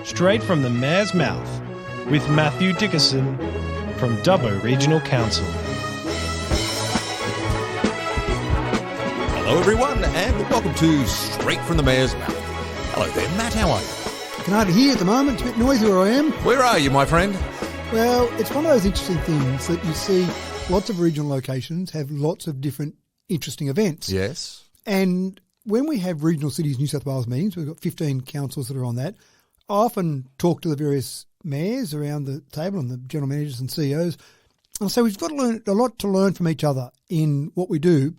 straight from the mayor's mouth, with Matthew Dickerson from Dubbo Regional Council. Hello everyone and welcome to Straight from the Mayor's Mouth. Hello there, Matt, how are you? I can hardly hear at the moment, it's a bit noisy where I am. Where are you, my friend? Well, it's one of those interesting things that you see lots of regional locations have lots of different interesting events. Yes. And when we have regional cities New South Wales meetings, we've got 15 councils that are on that, I often talk to the various mayors around the table and the general managers and CEOs. And so we've got a lot to learn from each other in what we do.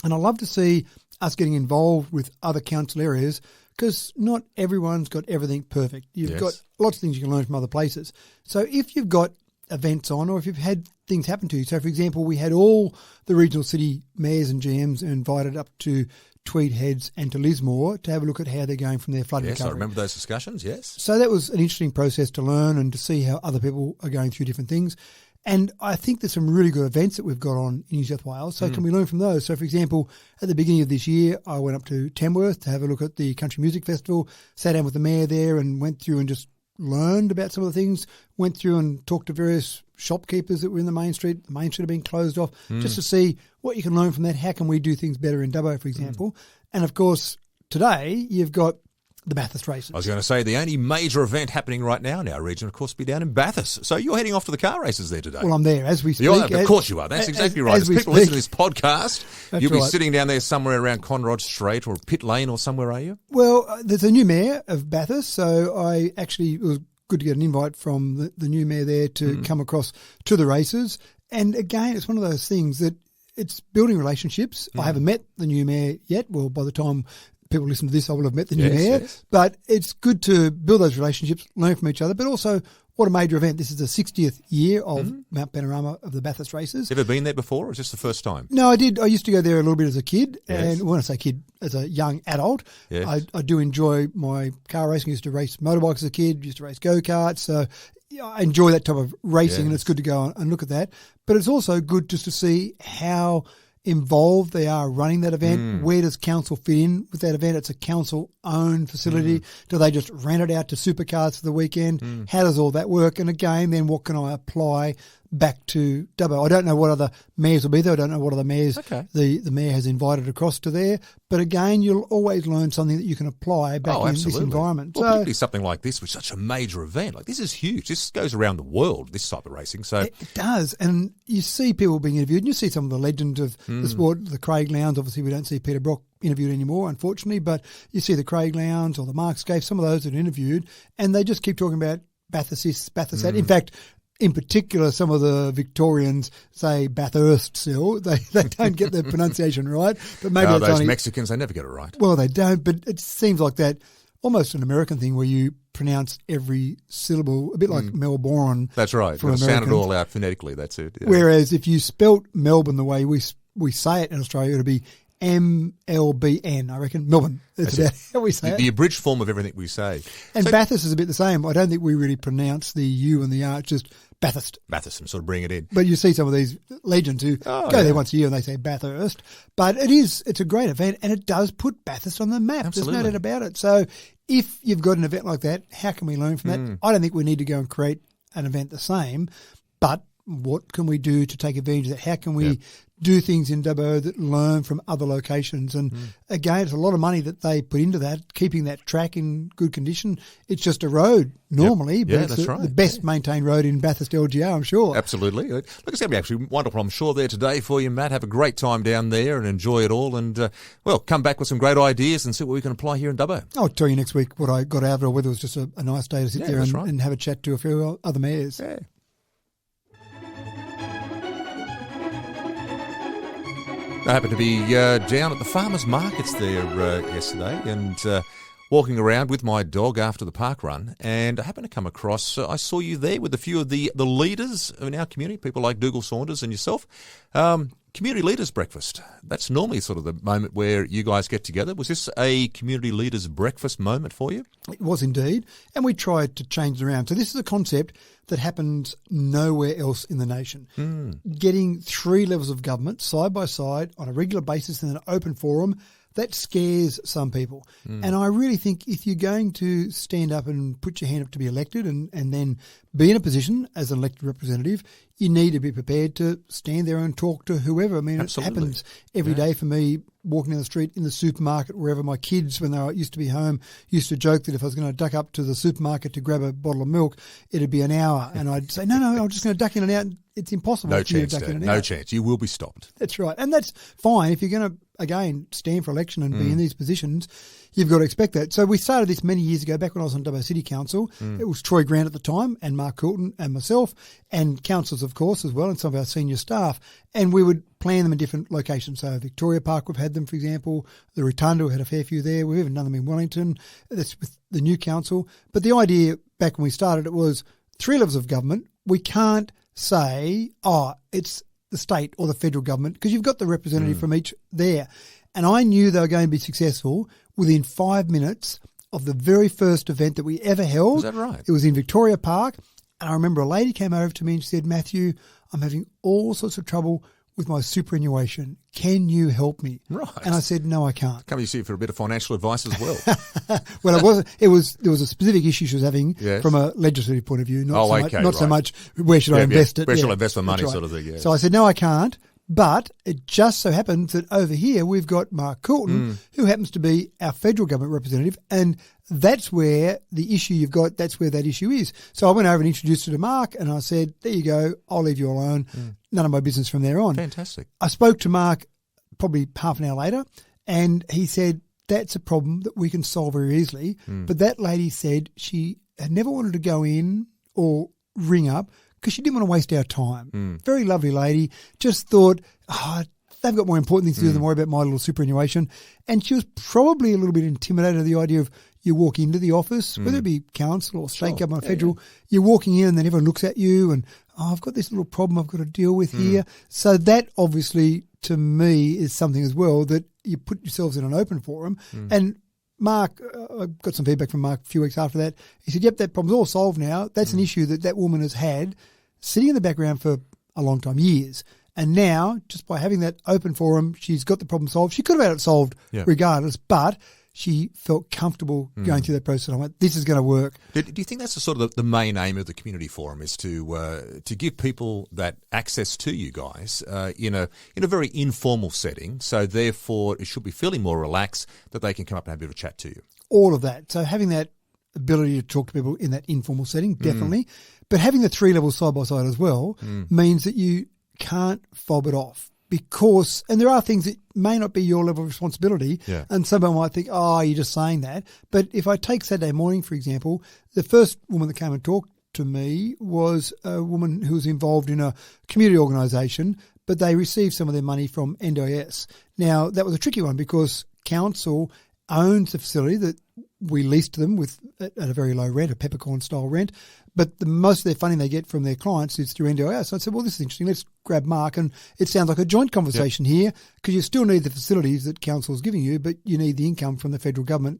And I love to see us getting involved with other council areas because not everyone's got everything perfect. You've got lots of things you can learn from other places. So if you've got events on or if you've had things happen to you, so for example, we had all the regional city mayors and GMs invited up to Tweed Heads and to Lismore to have a look at how they're going from their flood recovery. Yes, I remember those discussions, yes. So that was an interesting process to learn and to see how other people are going through different things. And I think there's some really good events that we've got on in New South Wales. So can we learn from those? So, for example, at the beginning of this year, I went up to Tamworth to have a look at the Country Music Festival, sat down with the mayor there and went through and just learned about some of the things, went through and talked to various shopkeepers that were in the main street had been closed off, just to see what you can learn from that. How can we do things better in Dubbo, for example? And, of course, today you've got the Bathurst races. I was going to say the only major event happening right now in our region, of course, will be down in Bathurst. So you're heading off to the car races there today. Well, I'm there as we speak. Of course you are. That's exactly right. As people listen to this podcast, you'll be sitting down there somewhere around Conrod Strait or Pitt Lane or somewhere, are you? Well, there's a new mayor of Bathurst, so it was good to get an invite from the new mayor there to come across to the races. And again, it's one of those things that it's building relationships. I haven't met the new mayor yet. Well, by the time people listen to this, I will have met the new mayor. Yes. But it's good to build those relationships, learn from each other, but also what a major event. This is the 60th year of Mount Panorama of the Bathurst races. Ever been there before or is this the first time? No, I did. I used to go there a little bit as a kid. Yes. And when I say kid, as a young adult, I do enjoy my car racing. I used to race motorbikes as a kid, used to race go-karts. So I enjoy that type of racing and it's good to go and look at that. But it's also good just to see how involved they are running that event. Where does council fit in with that event? It's a council-owned facility. Do they just rent it out to supercars for the weekend? How does all that work? And again, then what can I apply back to Dubbo? I don't know what other mayors will be there. I don't know what other mayors the mayor has invited across to there. But again, you'll always learn something that you can apply back in this environment. Well, particularly something like this, which is such a major event. Like this is huge. This goes around the world, this type of racing. So it does. And you see people being interviewed and you see some of the legends of the sport, the Craig Lowndes. Obviously, we don't see Peter Brock interviewed anymore, unfortunately, but you see the Craig Lowndes or the Mark Scaife, some of those that are interviewed, and they just keep talking about Bathurst, that. In fact, in particular, some of the Victorians say Bathurst still. They don't get the pronunciation right. But maybe those Mexicans, they never get it right. Well, they don't, but it seems like that almost an American thing where you pronounce every syllable, a bit like Melbourne. That's right. You sound it all out phonetically, that's it. Yeah. Whereas if you spelt Melbourne the way we say it in Australia, it would be MLBN, I reckon. Melbourne. That's about how we say it. The abridged form of everything we say. And Bathurst is a bit the same. I don't think we really pronounce the U and the R. It's just Bathurst. Bathurst and sort of bring it in. But you see some of these legends who go there once a year and they say Bathurst. But it's a great event and it does put Bathurst on the map. Absolutely. There's no doubt about it. So if you've got an event like that, how can we learn from that? I don't think we need to go and create an event the same, but what can we do to take advantage of that? How can we do things in Dubbo that learn from other locations? And again, it's a lot of money that they put into that, keeping that track in good condition. It's just a road normally, but it's the best maintained road in Bathurst LGR, I'm sure. Absolutely. Look, it's going to be actually wonderful, I'm sure, there today for you, Matt. Have a great time down there and enjoy it all. And, come back with some great ideas and see what we can apply here in Dubbo. I'll tell you next week what I got out of it, or whether it was just a nice day to sit there and have a chat to a few other mayors. Yeah. I happened to be down at the farmers' markets there yesterday and walking around with my dog after the park run, and I happened to come across, I saw you there with a few of the leaders in our community, people like Dougal Saunders and yourself. Community Leaders Breakfast. That's normally sort of the moment where you guys get together. Was this a Community Leaders Breakfast moment for you? It was indeed, and we tried to change it around. So this is a concept that happens nowhere else in the nation. Getting three levels of government side by side on a regular basis in an open forum. that scares some people. And I really think if you're going to stand up and put your hand up to be elected and then be in a position as an elected representative, you need to be prepared to stand there and talk to whoever. I mean, Absolutely. It happens every day for me, walking down the street, in the supermarket, wherever. My kids, when they used to be home, used to joke that if I was going to duck up to the supermarket to grab a bottle of milk, it'd be an hour. And I'd say, no, I'm just going to duck in and out. It's impossible. No for you to chance, duck in Dad. and No out. chance. You will be stopped. That's right. And that's fine. If you're going to, again, stand for election and be in these positions, you've got to expect that. So we started this many years ago, back when I was on Dubbo City Council. It was Troy Grant at the time and Mark Coulton and myself and councillors, of course, as well, and some of our senior staff. And we would plan them in different locations. So Victoria Park, we've had them, for example. The Rotunda, we had a fair few there. We've even done them in Wellington. That's with the new council. But the idea back when we started, it was 3 levels of government. We can't say, it's the state or the federal government, because you've got the representative from each there. And I knew they were going to be successful within 5 minutes of the very first event that we ever held. Is that right? It was in Victoria Park. And I remember a lady came over to me and she said, Matthew, I'm having all sorts of trouble with my superannuation. Can you help me? Right. And I said, no, I can't. Come to see you for a bit of financial advice as well. Well, there was a specific issue she was having from a legislative point of view, not so much where should I invest it. Where should I invest my money, That's right. sort of thing. Yeah. So I said, no, I can't. But it just so happens that over here we've got Mark Coulton, who happens to be our federal government representative, and that's where the issue you've got, that's where that issue is. So I went over and introduced her to Mark, and I said, there you go, I'll leave you alone. None of my business from there on. Fantastic. I spoke to Mark probably half an hour later, and he said, that's a problem that we can solve very easily. But that lady said she had never wanted to go in or ring up because she didn't want to waste our time. Very lovely lady. Just thought, they've got more important things to do than worry about my little superannuation. And she was probably a little bit intimidated at the idea of you walk into the office, whether it be council or state government or federal, you're walking in and then everyone looks at you and, I've got this little problem I've got to deal with here. So that obviously, to me, is something as well that you put yourselves in an open forum. And Mark, I got some feedback from Mark a few weeks after that. He said, yep, that problem's all solved now. That's an issue that woman has had sitting in the background for a long time, years. And now, just by having that open forum, she's got the problem solved. She could have had it solved regardless, but she felt comfortable going through that process. I went, this is going to work. Do you think that's the main aim of the community forum, is to give people that access to you guys in a very informal setting, so therefore it should be feeling more relaxed that they can come up and have a bit of a chat to you? All of that. So having that ability to talk to people in that informal setting, definitely. But having the 3 levels side by side as well means that you can't fob it off. Because, and there are things that may not be your level of responsibility, and someone might think, you're just saying that. But if I take Saturday morning, for example, the first woman that came and talked to me was a woman who was involved in a community organisation, but they received some of their money from NDIS. Now, that was a tricky one because council owns the facility that we leased to them with at a very low rent, a peppercorn-style rent. But most of their funding they get from their clients is through NDIS. So I said, well, this is interesting. Let's grab Mark. And it sounds like a joint conversation here because you still need the facilities that council is giving you, but you need the income from the federal government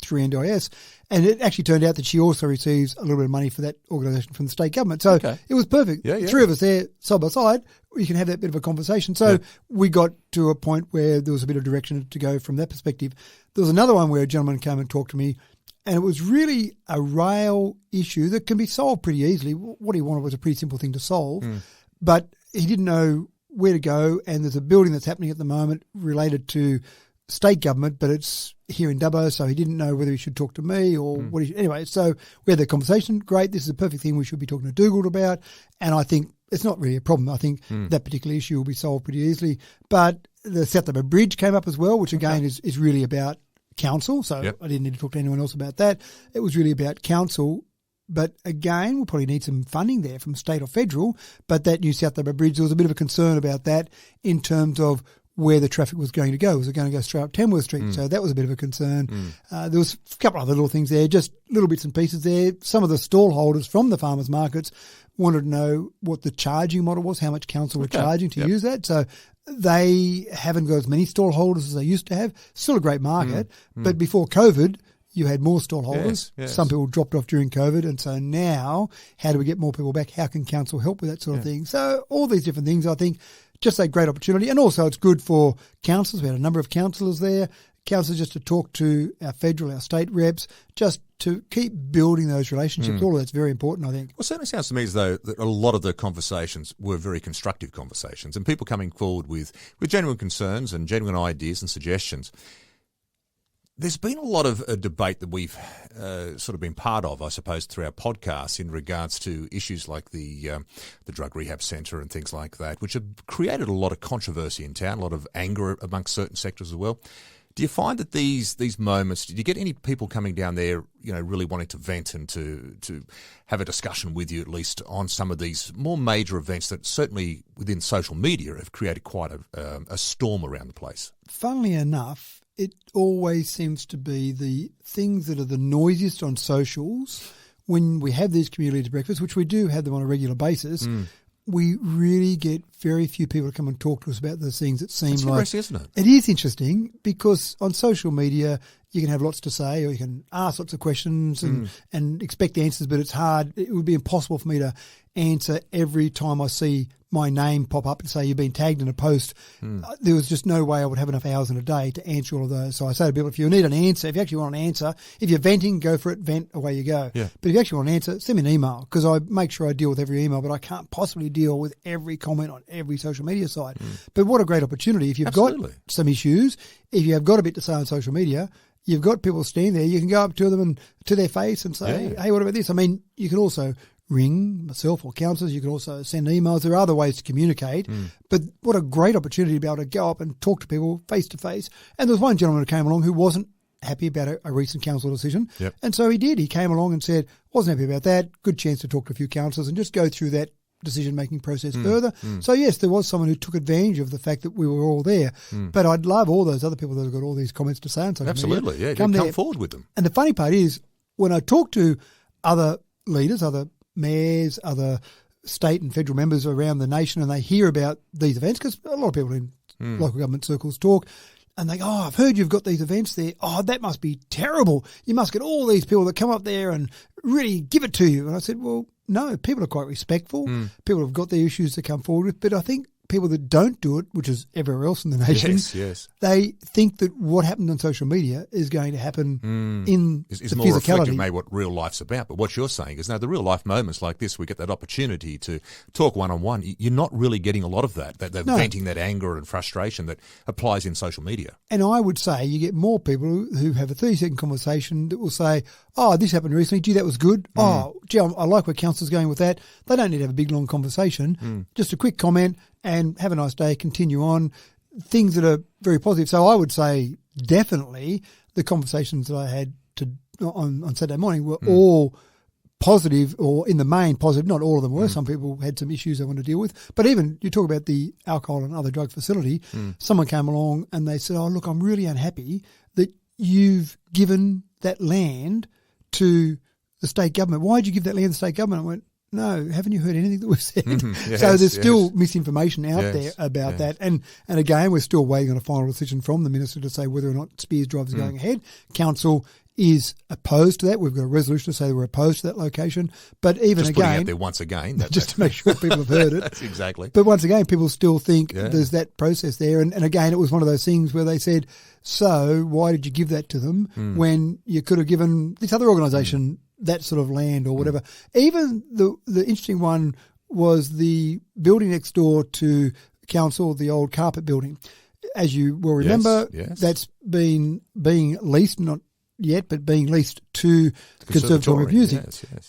through NDIS. And it actually turned out that she also receives a little bit of money for that organisation from the state government. So it was perfect. 3 of us there side by side. We can have that bit of a conversation. So we got to a point where there was a bit of direction to go from that perspective. There was another one where a gentleman came and talked to me, and it was really a rail issue that can be solved pretty easily. What he wanted was a pretty simple thing to solve, but he didn't know where to go. And there's a building that's happening at the moment related to state government, but it's here in Dubbo, so he didn't know whether he should talk to me or what he should. Anyway, so we had that conversation. Great, this is a perfect thing we should be talking to Dougal about. And I think it's not really a problem. I think that particular issue will be solved pretty easily. But the South Dubbo Bridge came up as well, which again is really about council. So I didn't need to talk to anyone else about that. It was really about council. But again, we'll probably need some funding there from state or federal. But that new South Dubbo Bridge, there was a bit of a concern about that in terms of where the traffic was going to go. Was it going to go straight up Tamworth Street? So that was a bit of a concern. There was a couple of other little things there, just little bits and pieces there. Some of the stall holders from the farmers markets wanted to know what the charging model was, how much council were charging to use that. So they haven't got as many stall holders as they used to have. Still a great market, but before COVID, you had more stall holders. Yes. Some people dropped off during COVID, and so now how do we get more people back? How can council help with that sort of thing? So all these different things, I think, just a great opportunity. And also it's good for councillors. We had a number of councillors there. councillors just to talk to our federal, our state reps, just to keep building those relationships. All of that's very important, I think. Well, it certainly sounds to me as though that a lot of the conversations were very constructive conversations and people coming forward with genuine concerns and genuine ideas and suggestions. There's been a lot of debate that we've sort of been part of, I suppose, through our podcasts in regards to issues like the drug rehab centre and things like that, which have created a lot of controversy in town, a lot of anger amongst certain sectors as well. Do you find that these moments, do you get any people coming down there, really wanting to vent and to have a discussion with you at least on some of these more major events that certainly within social media have created quite a storm around the place? Funnily enough, it always seems to be the things that are the noisiest on socials when we have these community breakfasts, which we do have them on a regular basis. We really get very few people to come and talk to us about those things that seem That's like... interesting, isn't it? It is interesting because on social media you can have lots to say or you can ask lots of questions and expect answers, but it's hard. It would be impossible for me to answer every time I see my name pop up and say you've been tagged in a post. There was just no way I would have enough hours in a day to answer all of those. So I say to people, if you need an answer, if you actually want an answer, if you're venting, go for it, vent, away you go. Yeah. But if you actually want an answer, send me an email because I make sure I deal with every email, but I can't possibly deal with every comment on every social media site. But what a great opportunity. If you've got some issues, if you have got a bit to say on social media, you've got people standing there, you can go up to them and to their face and say, hey, what about this? I mean, you can also ring myself or councillors. You can also send emails. There are other ways to communicate. But what a great opportunity to be able to go up and talk to people face to face. And there was one gentleman who came along who wasn't happy about a recent council decision. And so he did. He came along and said, wasn't happy about that. Good chance to talk to a few councillors and just go through that decision-making process further. So, yes, there was someone who took advantage of the fact that we were all there. But I'd love all those other people that have got all these comments to say on social Absolutely, media. yeah. Come forward with them. And the funny part is when I talk to other leaders, other mayors, other state and federal members around the nation, and they hear about these events, because a lot of people in local government circles talk, and they go, I've heard you've got these events there. Oh, that must be terrible. You must get all these people that come up there and really give it to you. And I said, well, no, people are quite respectful. People have got their issues to come forward with, but I think people that don't do it, which is everywhere else in the nation, they think that what happened on social media is going to happen in the physicality. More reflective, maybe, what real life's about. But what you're saying is, no, the real life moments like this, we get that opportunity to talk one-on-one. You're not really getting a lot of that venting that anger and frustration that applies in social media. And I would say you get more people who have a 30-second conversation that will say, oh, this happened recently. Gee, that was good. Oh, gee, I like where council's going with that. They don't need to have a big, long conversation. Just a quick comment and have a nice day, continue on. Things that are very positive. So I would say definitely the conversations that I had on Saturday morning were all positive, or in the main positive. Not all of them were. Some people had some issues they wanted to deal with. But even you talk about the alcohol and other drug facility, someone came along and they said, oh, look, I'm really unhappy that you've given that land to the state government. Why did you give that land to the state government? I went, no, haven't you heard anything that we've said? So there's still misinformation out there about that. And again, we're still waiting on a final decision from the Minister to say whether or not Spears Drive is going ahead. Council is opposed to that. We've got a resolution to say we're opposed to that location. But even just again... putting out there once again. Just to make sure people have heard it. That's exactly. But once again, people still think there's that process there. And again, it was one of those things where they said, so why did you give that to them when you could have given this other organisation that sort of land or whatever? Even the interesting one was the building next door to council, the old carpet building. As you will remember, that's being leased, not yet, but being leased to the Conservatorium of Music.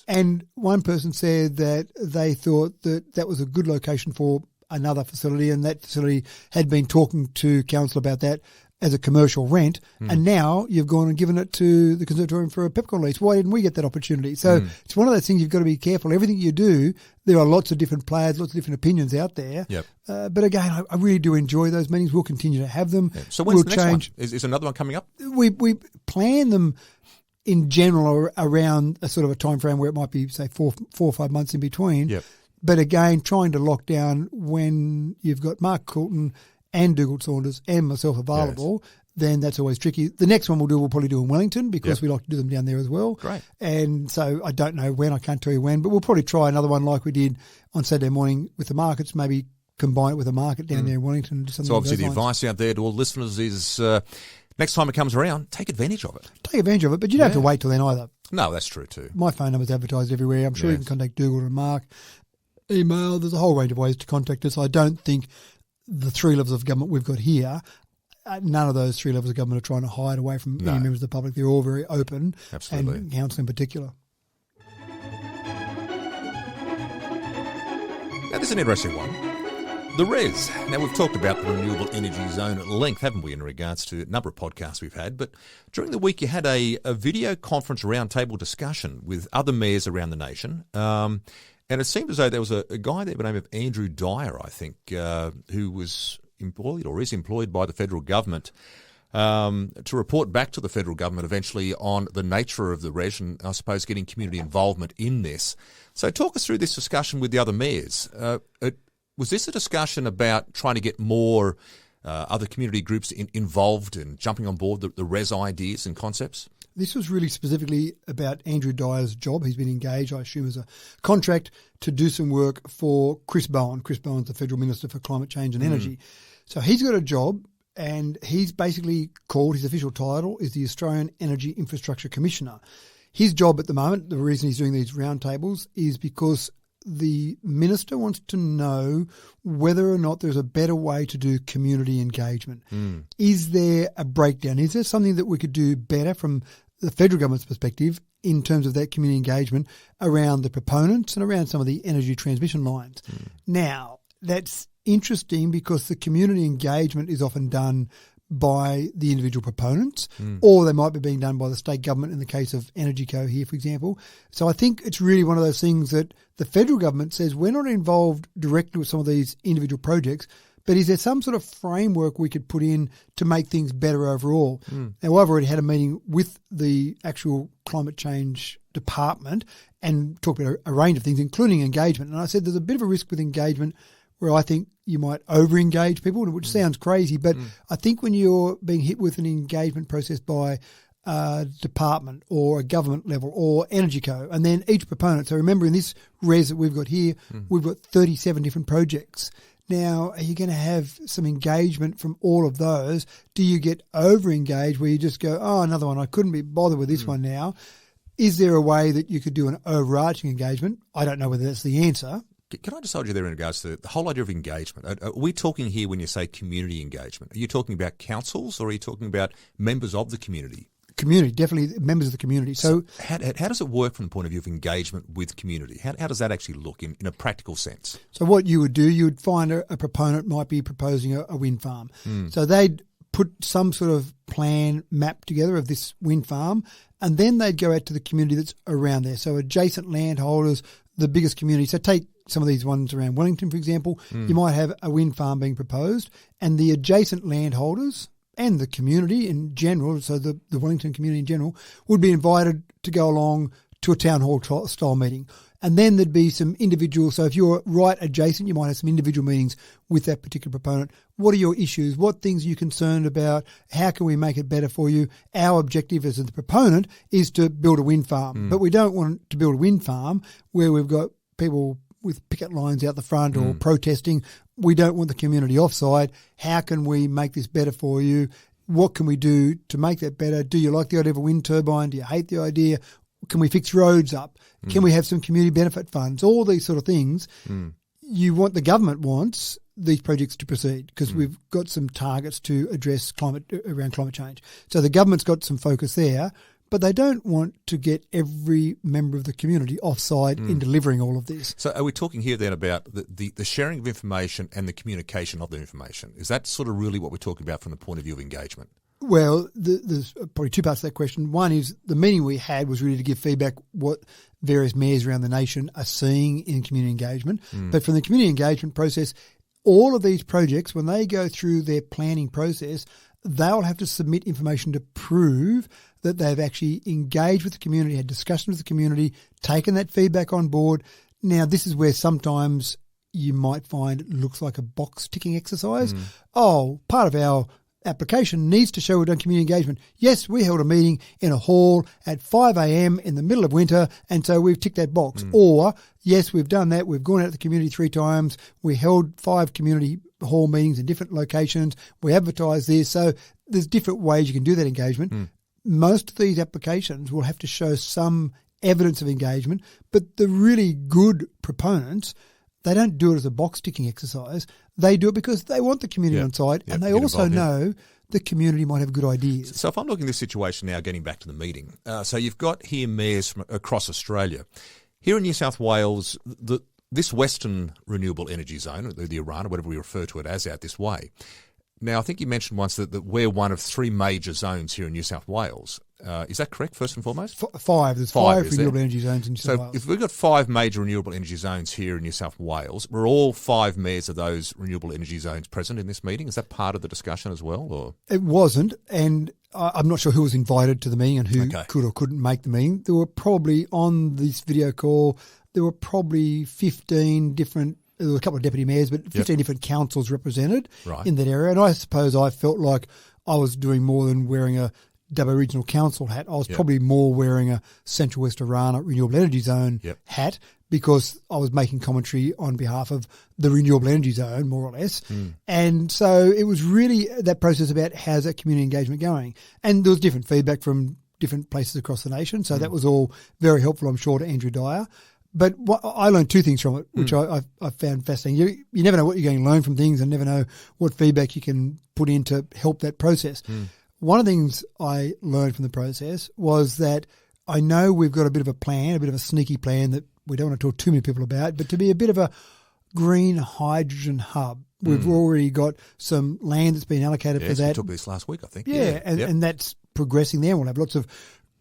And one person said that they thought that was a good location for another facility, and that facility had been talking to council about that as a commercial rent, and now you've gone and given it to the Conservatorium for a peppercorn lease. Why didn't we get that opportunity? So it's one of those things you've got to be careful. Everything you do, there are lots of different players, lots of different opinions out there. But again, I really do enjoy those meetings. We'll continue to have them. So when's the next one? Is another one coming up? We plan them in general around a sort of a time frame where it might be, say, 4 or 5 months in between. But again, trying to lock down when you've got Mark Coulton and Dougal Saunders and myself available, then that's always tricky. The next one we'll probably do in Wellington, because we like to do them down there as well. Great. And so I don't know when, I can't tell you when, but we'll probably try another one like we did on Saturday morning with the markets, maybe combine it with a market down there in Wellington. So obviously the advice out there to all listeners is next time it comes around, take advantage of it. Take advantage of it, but you don't have to wait till then either. No, that's true too. My phone number's advertised everywhere. I'm sure you can contact Dougal and Mark. Email, there's a whole range of ways to contact us. I don't think the three levels of government we've got here, none of those three levels of government are trying to hide away from any members of the public. They're all very open, and council in particular. Now, this is an interesting one. The RES. Now, we've talked about the renewable energy zone at length, haven't we, in regards to a number of podcasts we've had. But during the week, you had a video conference roundtable discussion with other mayors around the nation. And it seemed as though there was a guy there by the name of Andrew Dyer, I think, who was employed or is employed by the federal government to report back to the federal government eventually on the nature of the RES and, I suppose, getting community involvement in this. So talk us through this discussion with the other mayors. Was this a discussion about trying to get more other community groups involved and jumping on board the RES ideas and concepts? This was really specifically about Andrew Dyer's job. He's been engaged, I assume, as a contract to do some work for Chris Bowen. Chris Bowen's the Federal Minister for Climate Change and Energy. So he's got a job, and he's basically called, his official title is the Australian Energy Infrastructure Commissioner. His job at the moment, the reason he's doing these roundtables, is because the minister wants to know whether or not there's a better way to do community engagement. Is there a breakdown? Is there something that we could do better from the federal government's perspective in terms of that community engagement around the proponents and around some of the energy transmission lines? Now, that's interesting because the community engagement is often done by the individual proponents, or they might be being done by the state government in the case of EnergyCo here, for example. So I think it's really one of those things that the federal government says we're not involved directly with some of these individual projects, but is there some sort of framework we could put in to make things better overall? Now, I've already had a meeting with the actual climate change department and talked about a range of things, including engagement. And I said there's a bit of a risk with engagement where I think you might over-engage people, which sounds crazy, but I think when you're being hit with an engagement process by a department or a government level or EnergyCo, and then each proponent, so remember in this RES that we've got here, we've got 37 different projects. Now, are you going to have some engagement from all of those? Do you get over-engaged where you just go, oh, another one, I couldn't be bothered with this one now? Is there a way that you could do an overarching engagement? I don't know whether that's the answer. Can I just hold you there in regards to the whole idea of engagement? Are we talking here when you say community engagement? Are you talking about councils or are you talking about members of the community? Community, definitely members of the community. So how does it work from the point of view of engagement with community? How does that actually look in a practical sense? So what you would do, you would find a proponent might be proposing a wind farm. So they'd put some sort of plan map together of this wind farm, and then they'd go out to the community that's around there. So adjacent landholders, the biggest community. So take some of these ones around Wellington, for example. You might have a wind farm being proposed, and the adjacent landholders and the community in general, so the Wellington community in general, would be invited to go along to a town hall style meeting. And then there'd be some individual, so if you're right adjacent, you might have some individual meetings with that particular proponent. What are your issues? What things are you concerned about? How can we make it better for you? Our objective as the proponent is to build a wind farm, but we don't want to build a wind farm where we've got people with picket lines out the front or protesting. We don't want the community offside. How can we make this better for you? What can we do to make that better? Do you like the idea of a wind turbine? Do you hate the idea? Can we fix roads up? Can we have some community benefit funds? All these sort of things. The government wants these projects to proceed because we've got some targets to address around climate change. So the government's got some focus there, but they don't want to get every member of the community offside in delivering all of this. So are we talking here then about the sharing of information and the communication of the information? Is that sort of really what we're talking about from the point of view of engagement? Well, there's probably two parts to that question. One is the meeting we had was really to give feedback what various mayors around the nation are seeing in community engagement. But from the community engagement process, all of these projects, when they go through their planning process, they'll have to submit information to prove that they've actually engaged with the community, had discussion with the community, taken that feedback on board. Now, this is where sometimes you might find it looks like a box-ticking exercise. Oh, part of our application needs to show we've done community engagement. Yes, we held a meeting in a hall at 5 a.m. in the middle of winter, and so we've ticked that box. Or, yes, we've done that. We've gone out to the community 3 times. We held 5 community hall meetings in different locations. We advertise this. So there's different ways you can do that engagement. Most of these applications will have to show some evidence of engagement, but the really good proponents, they don't do it as a box-ticking exercise. They do it because they want the community on side, and they also know the community might have good ideas. So if I'm looking at this situation now, getting back to the meeting, so you've got here mayors from across Australia. Here in New South Wales, this Western Renewable Energy Zone, the Iran, or whatever we refer to it as, out this way. Now, I think you mentioned once that we're one of 3 major zones here in New South Wales. Is that correct, first and foremost? 5. There's 5 renewable energy zones in New South Wales. So if we've got 5 major renewable energy zones here in New South Wales, were all 5 mayors of those renewable energy zones present in this meeting? Is that part of the discussion as well? Or? It wasn't, and I'm not sure who was invited to the meeting and who could or couldn't make the meeting. There were probably, on this video call, there were probably 15 different, there were a couple of deputy mayors, but 15 different councils represented in that area. And I suppose I felt like I was doing more than wearing a Dubbo Regional Council hat. I was probably more wearing a Central West Arana Renewable Energy Zone hat, because I was making commentary on behalf of the Renewable Energy Zone, more or less. And so it was really that process about how's that community engagement going. And there was different feedback from different places across the nation. So that was all very helpful, I'm sure, to Andrew Dyer. But I learned 2 things from it, which I found fascinating. You never know what you're going to learn from things, and never know what feedback you can put in to help that process. One of the things I learned from the process was that I know we've got a bit of a plan, a bit of a sneaky plan that we don't want to talk too many people about, but to be a bit of a green hydrogen hub. We've already got some land that's been allocated for that. We took this last week, I think. And that's progressing there. We'll have lots of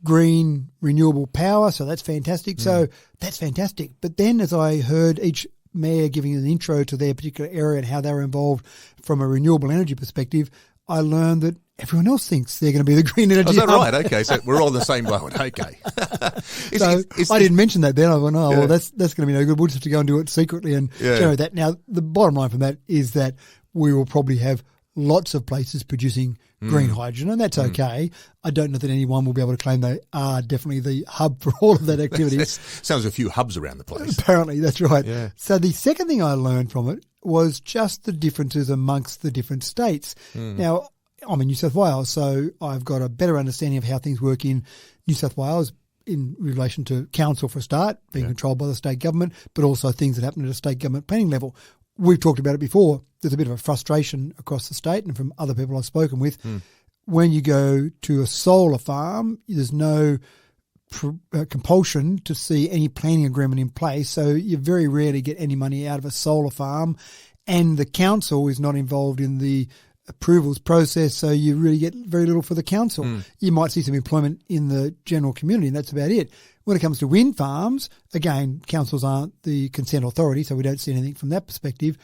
green renewable power, so that's fantastic. So that's fantastic. But then as I heard each mayor giving an intro to their particular area and how they were involved from a renewable energy perspective, I learned that everyone else thinks they're going to be the green energy. Is that right? Okay, so we're all in the same boat. Okay. I didn't mention that then. I went, well, that's going to be no good. We'll just have to go and do it secretly and generate that. Now, the bottom line from that is that we will probably have lots of places producing green hydrogen, and that's okay. I don't know that anyone will be able to claim they are definitely the hub for all of that activity. Sounds like a few hubs around the place. Apparently, that's right. Yeah. So the second thing I learned from it was just the differences amongst the different states. Now, I'm in New South Wales, so I've got a better understanding of how things work in New South Wales in relation to council for a start, being controlled by the state government, but also things that happen at a state government planning level. We've talked about it before. There's a bit of a frustration across the state and from other people I've spoken with. When you go to a solar farm, there's no compulsion to see any planning agreement in place. So you very rarely get any money out of a solar farm, and the council is not involved in the approvals process, so you really get very little for the council. You might see some employment in the general community, and that's about it. When it comes to wind farms, again, councils aren't the consent authority, so we don't see anything from that perspective.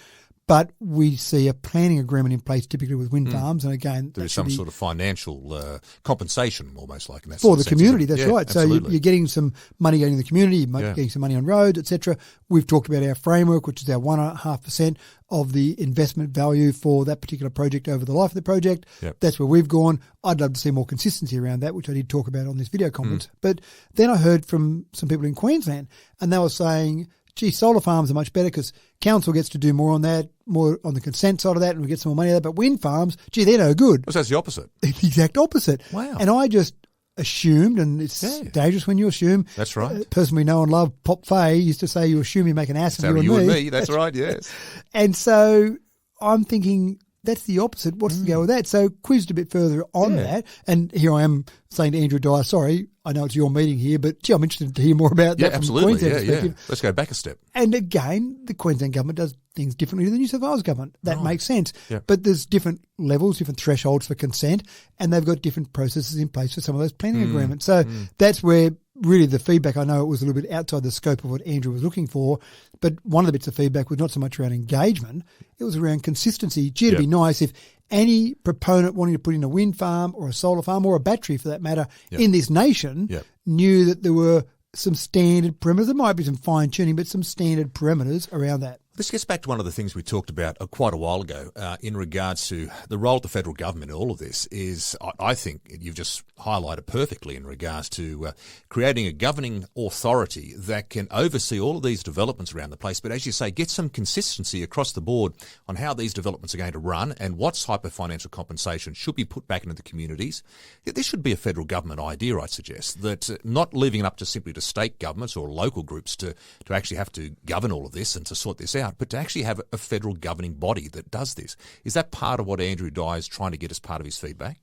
But we see a planning agreement in place typically with wind farms, and again, there is some sort of financial compensation, almost like in that for the community. That's right. Absolutely. So you're getting some money going in the community, you're getting some money on roads, etc. We've talked about our framework, which is our 1.5% of the investment value for that particular project over the life of the project. That's where we've gone. I'd love to see more consistency around that, which I did talk about on this video conference. But then I heard from some people in Queensland, and they were saying, gee, solar farms are much better because council gets to do more on that, more on the consent side of that, and we get some more money out of that. But wind farms, gee, they're no good. So that's the opposite. The exact opposite. Wow. And I just assumed, and it's dangerous when you assume. That's right. A person we know and love, Pop Fay, used to say you assume you make an ass of you and me. That's right, yes. And so I'm thinking, that's the opposite. What's the go with that? So quizzed a bit further on that, and here I am saying to Andrew Dyer, sorry, I know it's your meeting here, but gee, I'm interested to hear more about that from the Queensland perspective. Let's go back a step. And again, the Queensland government does things differently to the New South Wales government. That makes sense. But there's different levels, different thresholds for consent, and they've got different processes in place for some of those planning agreements. So that's where really the feedback, I know it was a little bit outside the scope of what Andrew was looking for, but one of the bits of feedback was not so much around engagement, it was around consistency. Gee, it'd be nice if any proponent wanting to put in a wind farm or a solar farm or a battery for that matter in this nation knew that there were some standard parameters. There might be some fine tuning, but some standard parameters around that. This gets back to one of the things we talked about quite a while ago in regards to the role of the federal government in all of this is, I think you've just highlighted perfectly in regards to creating a governing authority that can oversee all of these developments around the place, but as you say, get some consistency across the board on how these developments are going to run and what type of financial compensation should be put back into the communities. This should be a federal government idea, I'd suggest, that not leaving it up to simply to state governments or local groups to actually have to govern all of this and to sort this out, but to actually have a federal governing body that does this. Is that part of what Andrew Dye is trying to get as part of his feedback?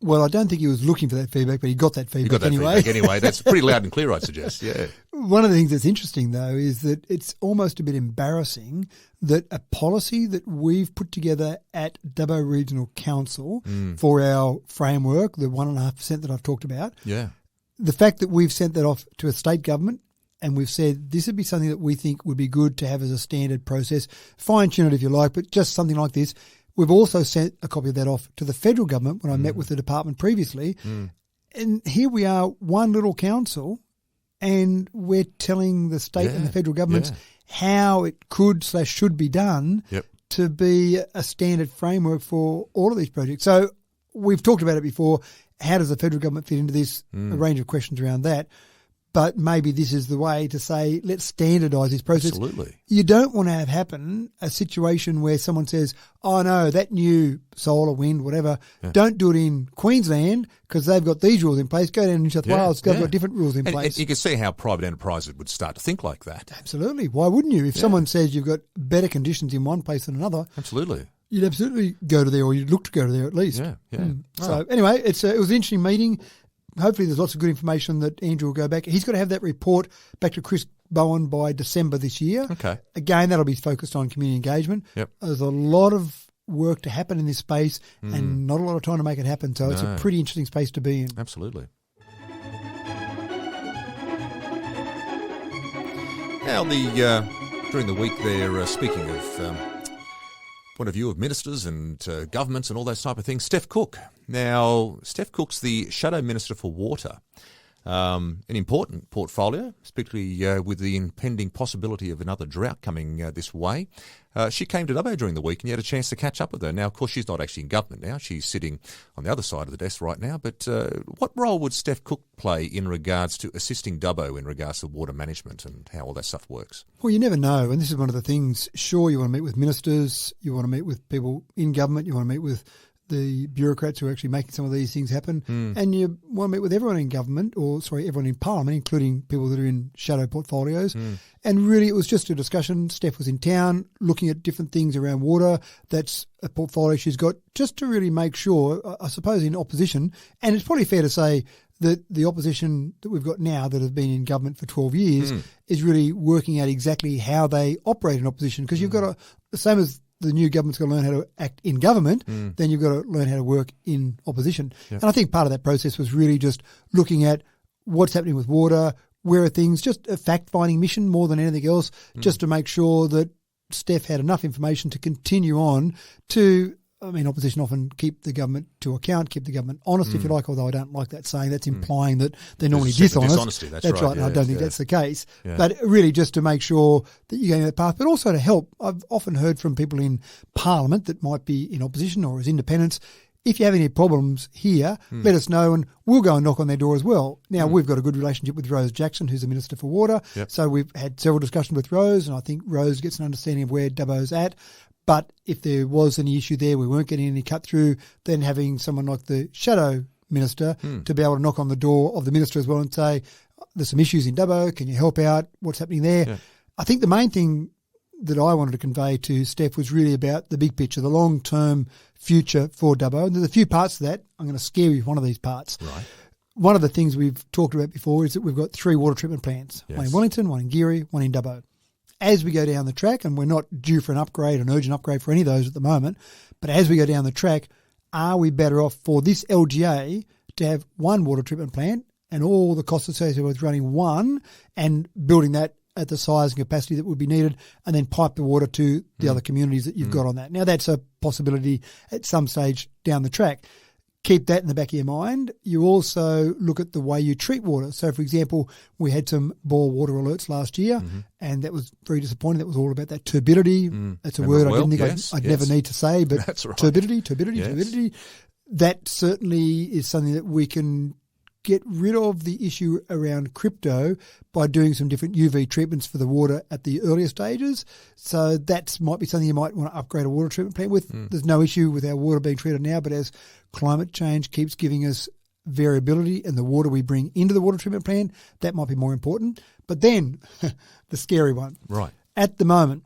Well, I don't think he was looking for that feedback, but he got that feedback anyway. That's pretty loud and clear, I'd suggest, yeah. One of the things that's interesting, though, is that it's almost a bit embarrassing that a policy that we've put together at Dubbo Regional Council for our framework, the 1.5% that I've talked about, the fact that we've sent that off to a state government and we've said this would be something that we think would be good to have as a standard process, fine-tune it if you like, but just something like this. We've also sent a copy of that off to the federal government when I met with the department previously. And here we are, one little council, and we're telling the state and the federal governments how it could/should be done to be a standard framework for all of these projects. So we've talked about it before. How does the federal government fit into this? A range of questions around that. But maybe this is the way to say, let's standardise this process. Absolutely. You don't want to have happen a situation where someone says, oh, no, that new solar, wind, whatever, don't do it in Queensland because they've got these rules in place. Go down to New South Wales, they've got different rules in place. And you can see how private enterprises would start to think like that. Absolutely. Why wouldn't you? If someone says you've got better conditions in one place than another. Absolutely. You'd absolutely go to there, or you'd look to go to there at least. So anyway, it was an interesting meeting. Hopefully there's lots of good information that Andrew will go back. He's got to have that report back to Chris Bowen by December this year. Okay. Again, that'll be focused on community engagement. There's a lot of work to happen in this space and not a lot of time to make it happen. So it's a pretty interesting space to be in. Absolutely. Now, during the week there, speaking of point of view of ministers and governments and all those type of things, Steph Cooke. Now, Steph Cooke's the Shadow Minister for Water. An important portfolio, particularly with the impending possibility of another drought coming this way. She came to Dubbo during the week and you had a chance to catch up with her. Now, of course, she's not actually in government now. She's sitting on the other side of the desk right now. But what role would Steph Cooke play in regards to assisting Dubbo in regards to water management and how all that stuff works? Well, you never know. And this is one of the things. Sure, you want to meet with ministers. You want to meet with people in government. You want to meet with the bureaucrats who are actually making some of these things happen. And you want to meet with everyone in government, everyone in Parliament, including people that are in shadow portfolios. And really it was just a discussion. Steph was in town looking at different things around water. That's a portfolio she's got just to really make sure, I suppose, in opposition. And it's probably fair to say that the opposition that we've got now that have been in government for 12 years is really working out exactly how they operate in opposition. Because you've got the same as the new government's got to learn how to act in government, then you've got to learn how to work in opposition. And I think part of that process was really just looking at what's happening with water, where are things, just a fact-finding mission more than anything else, just to make sure that Steph had enough information to continue on to, opposition often keep the government to account, keep the government honest, if you like, although I don't like that saying. That's implying that they're normally dishonest. Dishonesty, that's right. And I don't think that's the case. But really just to make sure that you're going that path, but also to help. I've often heard from people in Parliament that might be in opposition or as independents, if you have any problems here, let us know and we'll go and knock on their door as well. Now, we've got a good relationship with Rose Jackson, who's the Minister for Water. So we've had several discussions with Rose, and I think Rose gets an understanding of where Dubbo's at. But if there was any issue there, we weren't getting any cut through, then having someone like the Shadow Minister to be able to knock on the door of the Minister as well and say, there's some issues in Dubbo, can you help out? What's happening there? I think the main thing that I wanted to convey to Steph was really about the big picture, the long-term future for Dubbo. And there's a few parts to that. I'm going to scare you with one of these parts. Right. One of the things we've talked about before is that we've got 3 water treatment plants, one in Wellington, one in Geary, one in Dubbo. As we go down the track, and we're not due for an urgent upgrade for any of those at the moment, but as we go down the track, are we better off for this LGA to have one water treatment plant and all the costs associated with running one and building that at the size and capacity that would be needed and then pipe the water to the other communities that you've got on that? Now, that's a possibility at some stage down the track. keep that in the back of your mind. You also look at the way you treat water. So, for example, we had some bore water alerts last year, and that was very disappointing. That was all about that turbidity. That's a word I didn't think I'd never need to say, but that's right. turbidity. That certainly is something that we can get rid of the issue around crypto by doing some different UV treatments for the water at the earlier stages. So that might be something you might want to upgrade a water treatment plant with. There's no issue with our water being treated now, but as climate change keeps giving us variability in the water we bring into the water treatment plant, that might be more important. But then the scary one. Right. At the moment,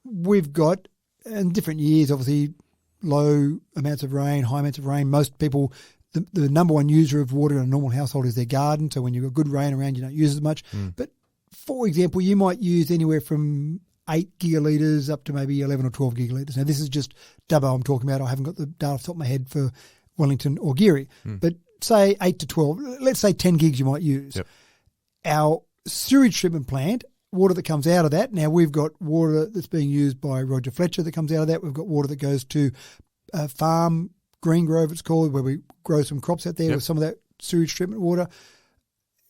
we've got, in different years, obviously, low amounts of rain, high amounts of rain. Most people, the number one user of water in a normal household is their garden. So when you've got good rain around, you don't use as much. But for example, you might use anywhere from 8 gigalitres up to maybe 11 or 12 gigalitres. Now, this is just Dubbo I'm talking about. I haven't got the data off the top of my head for Wellington or Geary. But say 8 to 12, let's say 10 gigs you might use. Yep. Our sewage treatment plant, water that comes out of that. Now, we've got water that's being used by Roger Fletcher that comes out of that. We've got water that goes to a farm, Green Grove it's called, where we grow some crops out there with some of that sewage treatment water.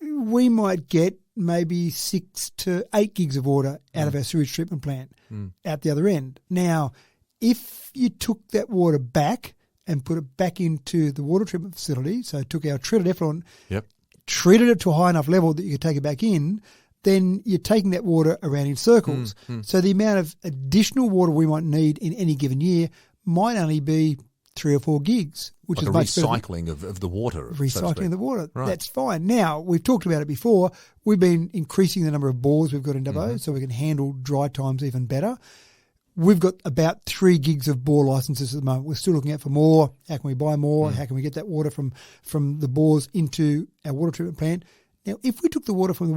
We might get maybe 6 to 8 gigs of water out of our sewage treatment plant out the other end. Now, if you took that water back and put it back into the water treatment facility, so took our treated effluent, treated it to a high enough level that you could take it back in, then you're taking that water around in circles. So the amount of additional water we might need in any given year might only be 3 or 4 gigs, which like is a much recycling of the water. Recycling the water. Right. That's fine. Now, we've talked about it before. We've been increasing the number of bores we've got in Dubbo so we can handle dry times even better. We've got about 3 gigs of bore licenses at the moment. We're still looking out for more. How can we buy more? How can we get that water from the bores into our water treatment plant? Now, if we took the water from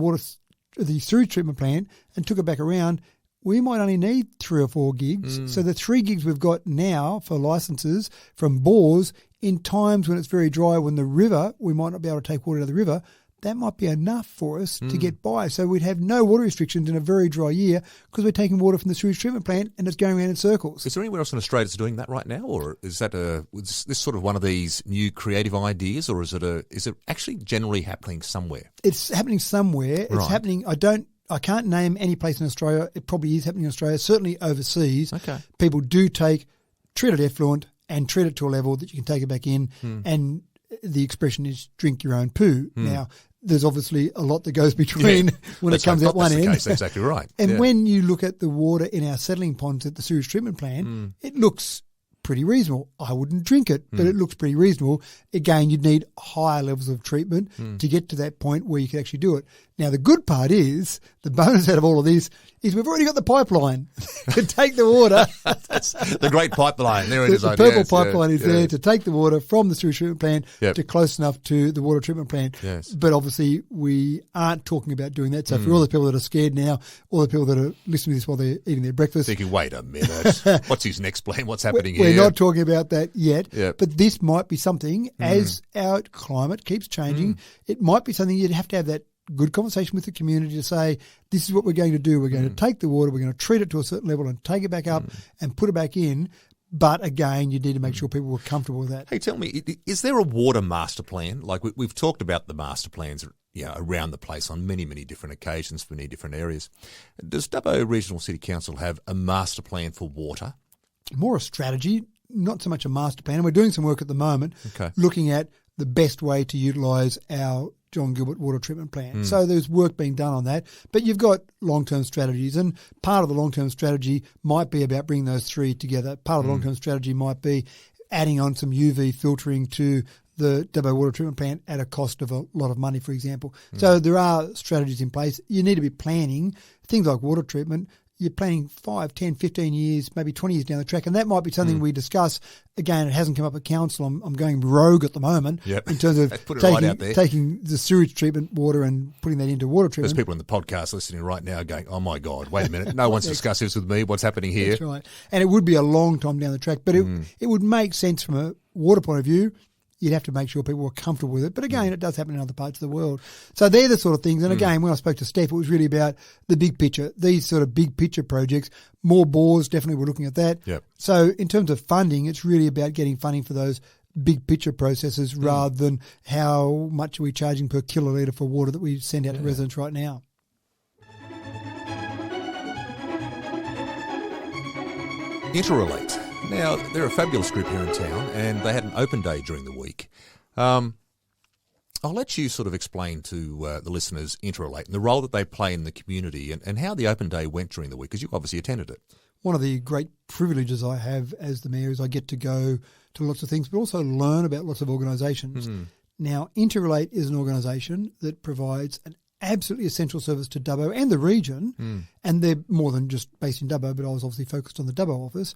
the sewage treatment plant and took it back around, we might only need 3 or 4 gigs. So the 3 gigs we've got now for licenses from bores, in times when it's very dry, when the river, we might not be able to take water out of the river, that might be enough for us to get by. So we'd have no water restrictions in a very dry year because we're taking water from the sewage treatment plant and it's going around in circles. Is there anywhere else in Australia that's doing that right now, or is this sort of one of these new creative ideas, or is it actually generally happening somewhere? It's happening somewhere. It's happening. I can't name any place in Australia. It probably is happening in Australia. Certainly overseas, people do take treated effluent and treat it to a level that you can take it back in. And the expression is drink your own poo. Now, there's obviously a lot that goes between when it comes out one end. That's exactly right. And when you look at the water in our settling ponds at the sewage treatment plant, it looks pretty reasonable. I wouldn't drink it, but it looks pretty reasonable. Again, you'd need higher levels of treatment to get to that point where you could actually do it. Now, the good part is, the bonus out of all of this is we've already got the pipeline to take the water. That's the great pipeline. There it is. The purple pipeline is there to take the water from the sewage treatment plant to close enough to the water treatment plant. Yes. But obviously, we aren't talking about doing that. So for all the people that are scared now, all the people that are listening to this while they're eating their breakfast, thinking, wait a minute, what's his next plan? What's happening here? We're not talking about that yet. But this might be something, as our climate keeps changing, it might be something you'd have to have that good conversation with the community to say, this is what we're going to do. We're going to take the water, we're going to treat it to a certain level and take it back up and put it back in. But again, you need to make sure people were comfortable with that. Hey, tell me, is there a water master plan? Like we've talked about the master plans around the place on many, many different occasions for many different areas. Does Dubbo Regional City Council have a master plan for water? More a strategy, not so much a master plan. And we're doing some work at the moment looking at the best way to utilise our John Gilbert water treatment plant. So there's work being done on that. But you've got long-term strategies, and part of the long-term strategy might be about bringing those 3 together. Part of the long-term strategy might be adding on some UV filtering to the Dubbo water treatment plant at a cost of a lot of money, for example. So there are strategies in place. You need to be planning things like water treatment. You're planning 5, 10, 15 years, maybe 20 years down the track, and that might be something we discuss. Again, it hasn't come up at council. I'm going rogue at the moment in terms of taking the sewage treatment water and putting that into water treatment. There's people in the podcast listening right now going, oh my God, wait a minute, no one's discussed this with me, what's happening here? That's right. And it would be a long time down the track, but it would make sense from a water point of view. You'd have to make sure people were comfortable with it. But again, it does happen in other parts of the world. So they're the sort of things. And again, when I spoke to Steph, it was really about the big picture, these sort of big picture projects. More bores, definitely we're looking at that. Yep. So in terms of funding, it's really about getting funding for those big picture processes rather than how much are we charging per kilolitre for water that we send out to residents right now. Interrelate. Now, they're a fabulous group here in town, and they had an open day during the week. I'll let you sort of explain to the listeners Interrelate and the role that they play in the community and how the open day went during the week, because you obviously attended it. One of the great privileges I have as the mayor is I get to go to lots of things, but also learn about lots of organisations. Now, Interrelate is an organisation that provides an absolutely essential service to Dubbo and the region, and they're more than just based in Dubbo, but I was obviously focused on the Dubbo office.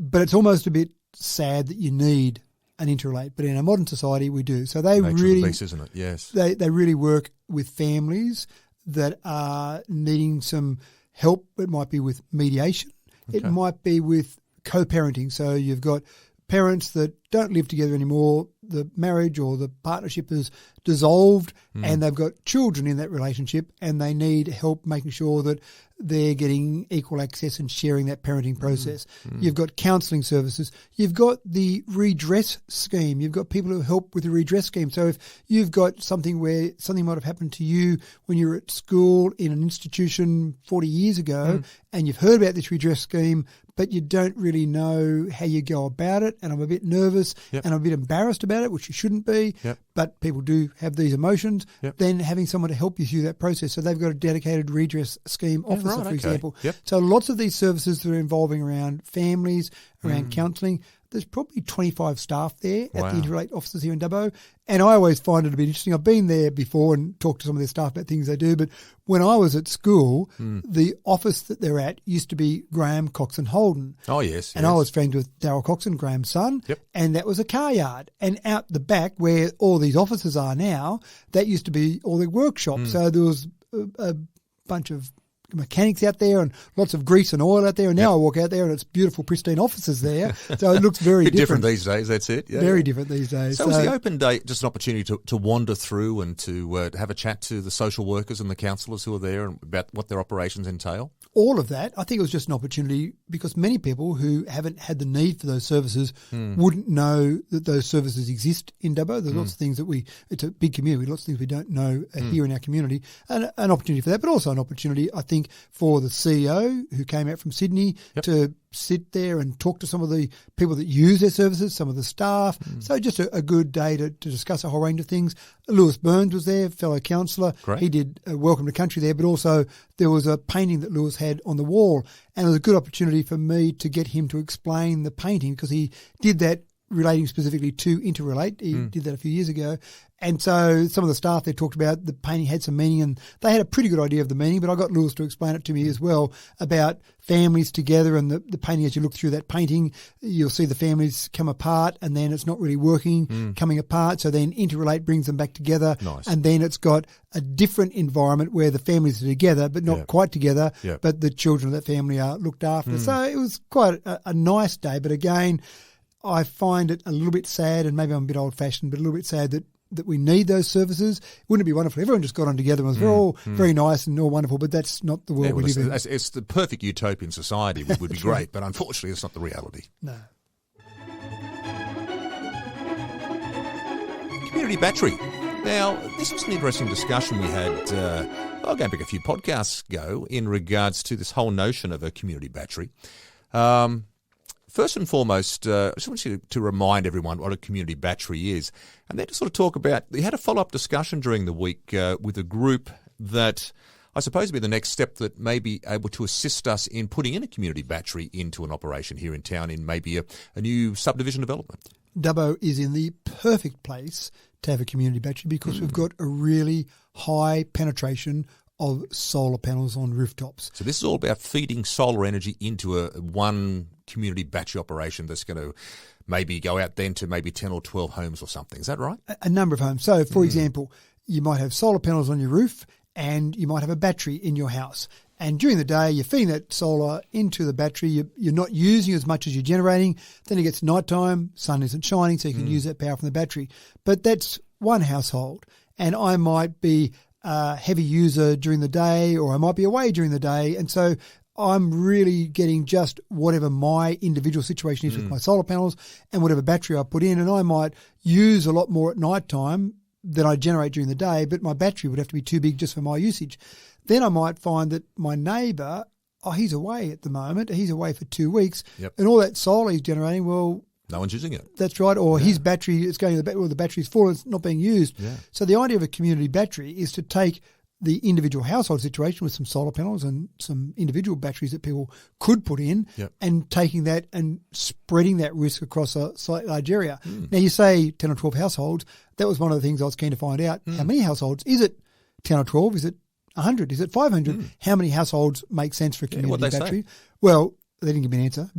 But it's almost a bit sad that you need an Interrelate, but in a modern society we do. So they Nature really, of the beast, isn't it? Yes, they really work with families that are needing some help. It might be with mediation, it might be with co-parenting. So you've got parents that don't live together anymore, the marriage or the partnership is dissolved and they've got children in that relationship and they need help making sure that they're getting equal access and sharing that parenting process. You've got counselling services. You've got the redress scheme. You've got people who help with the redress scheme. So if you've got something where something might have happened to you when you were at school in an institution 40 years ago and you've heard about this redress scheme, but you don't really know how you go about it, and I'm a bit nervous and I'm a bit embarrassed about it, which you shouldn't be, but people do have these emotions, then having someone to help you through that process. So they've got a dedicated redress scheme officer, for example. So lots of these services that are involving around families, around counselling, there's probably 25 staff there at the Interrelate offices here in Dubbo. And I always find it a bit interesting. I've been there before and talked to some of their staff about things they do. But when I was at school, the office that they're at used to be Graham, Cox and Holden. Oh, yes. And I was friends with Darryl Coxon, Graham's son. And that was a car yard. And out the back where all these offices are now, that used to be all their workshops. So there was a bunch of mechanics out there and lots of grease and oil out there, and now I walk out there and it's beautiful pristine offices there, so it looks very different these days. That's it. Very different these days. So was the open day just an opportunity to wander through and to have a chat to the social workers and the counsellors who are there and about what their operations entail? All of that. I think it was just an opportunity because many people who haven't had the need for those services wouldn't know that those services exist in Dubbo. There's lots of things that it's a big community, lots of things we don't know here in our community, and an opportunity for that, but also an opportunity, I think, for the CEO who came out from Sydney to sit there and talk to some of the people that use their services, some of the staff. So just a good day to discuss a whole range of things. Lewis Burns was there, fellow councillor. He did Welcome to Country there, but also there was a painting that Lewis had on the wall, and it was a good opportunity for me to get him to explain the painting because he did that relating specifically to Interrelate. He did that a few years ago. And so some of the staff there talked about the painting had some meaning, and they had a pretty good idea of the meaning, but I got Lewis to explain it to me as well about families together and the painting. As you look through that painting, you'll see the families come apart and then it's not really working, coming apart. So then Interrelate brings them back together. And then it's got a different environment where the families are together, but not quite together, but the children of that family are looked after. So it was quite a nice day. But again, I find it a little bit sad, and maybe I'm a bit old-fashioned, but a little bit sad that we need those services. Wouldn't it be wonderful? Everyone just got on together and it was all very nice and all wonderful, but that's not the world we live in. It's the perfect utopian society would be great, but unfortunately it's not the reality. No. Community battery. Now, this was an interesting discussion we had, going back a few podcasts ago, in regards to this whole notion of a community battery. First and foremost, I just want you to remind everyone what a community battery is, and then to sort of talk about, you had a follow-up discussion during the week with a group that I suppose would be the next step that may be able to assist us in putting in a community battery into an operation here in town in maybe a new subdivision development. Dubbo is in the perfect place to have a community battery because we've got a really high penetration of solar panels on rooftops. So this is all about feeding solar energy into one community battery operation that's going to maybe go out then to maybe 10 or 12 homes or something. Is that right? A number of homes. So, for example, you might have solar panels on your roof and you might have a battery in your house. And during the day, you're feeding that solar into the battery. You're not using as much as you're generating. Then it gets nighttime, sun isn't shining, so you can use that power from the battery. But that's one household. And I might be a heavy user during the day, or I might be away during the day. And so I'm really getting just whatever my individual situation is with my solar panels and whatever battery I put in, and I might use a lot more at night time than I generate during the day, but my battery would have to be too big just for my usage. Then I might find that my neighbour, he's away at the moment, he's away for 2 weeks, and all that solar he's generating, well, no one's using it. That's right. Or his battery is going to the battery's full and it's not being used. Yeah. So the idea of a community battery is to take the individual household situation with some solar panels and some individual batteries that people could put in and taking that and spreading that risk across a slightly large area. Now, you say 10 or 12 households. That was one of the things I was keen to find out. How many households? Is it 10 or 12? Is it 100? Is it 500? How many households make sense for a community battery? Say? Well, they didn't give me an answer.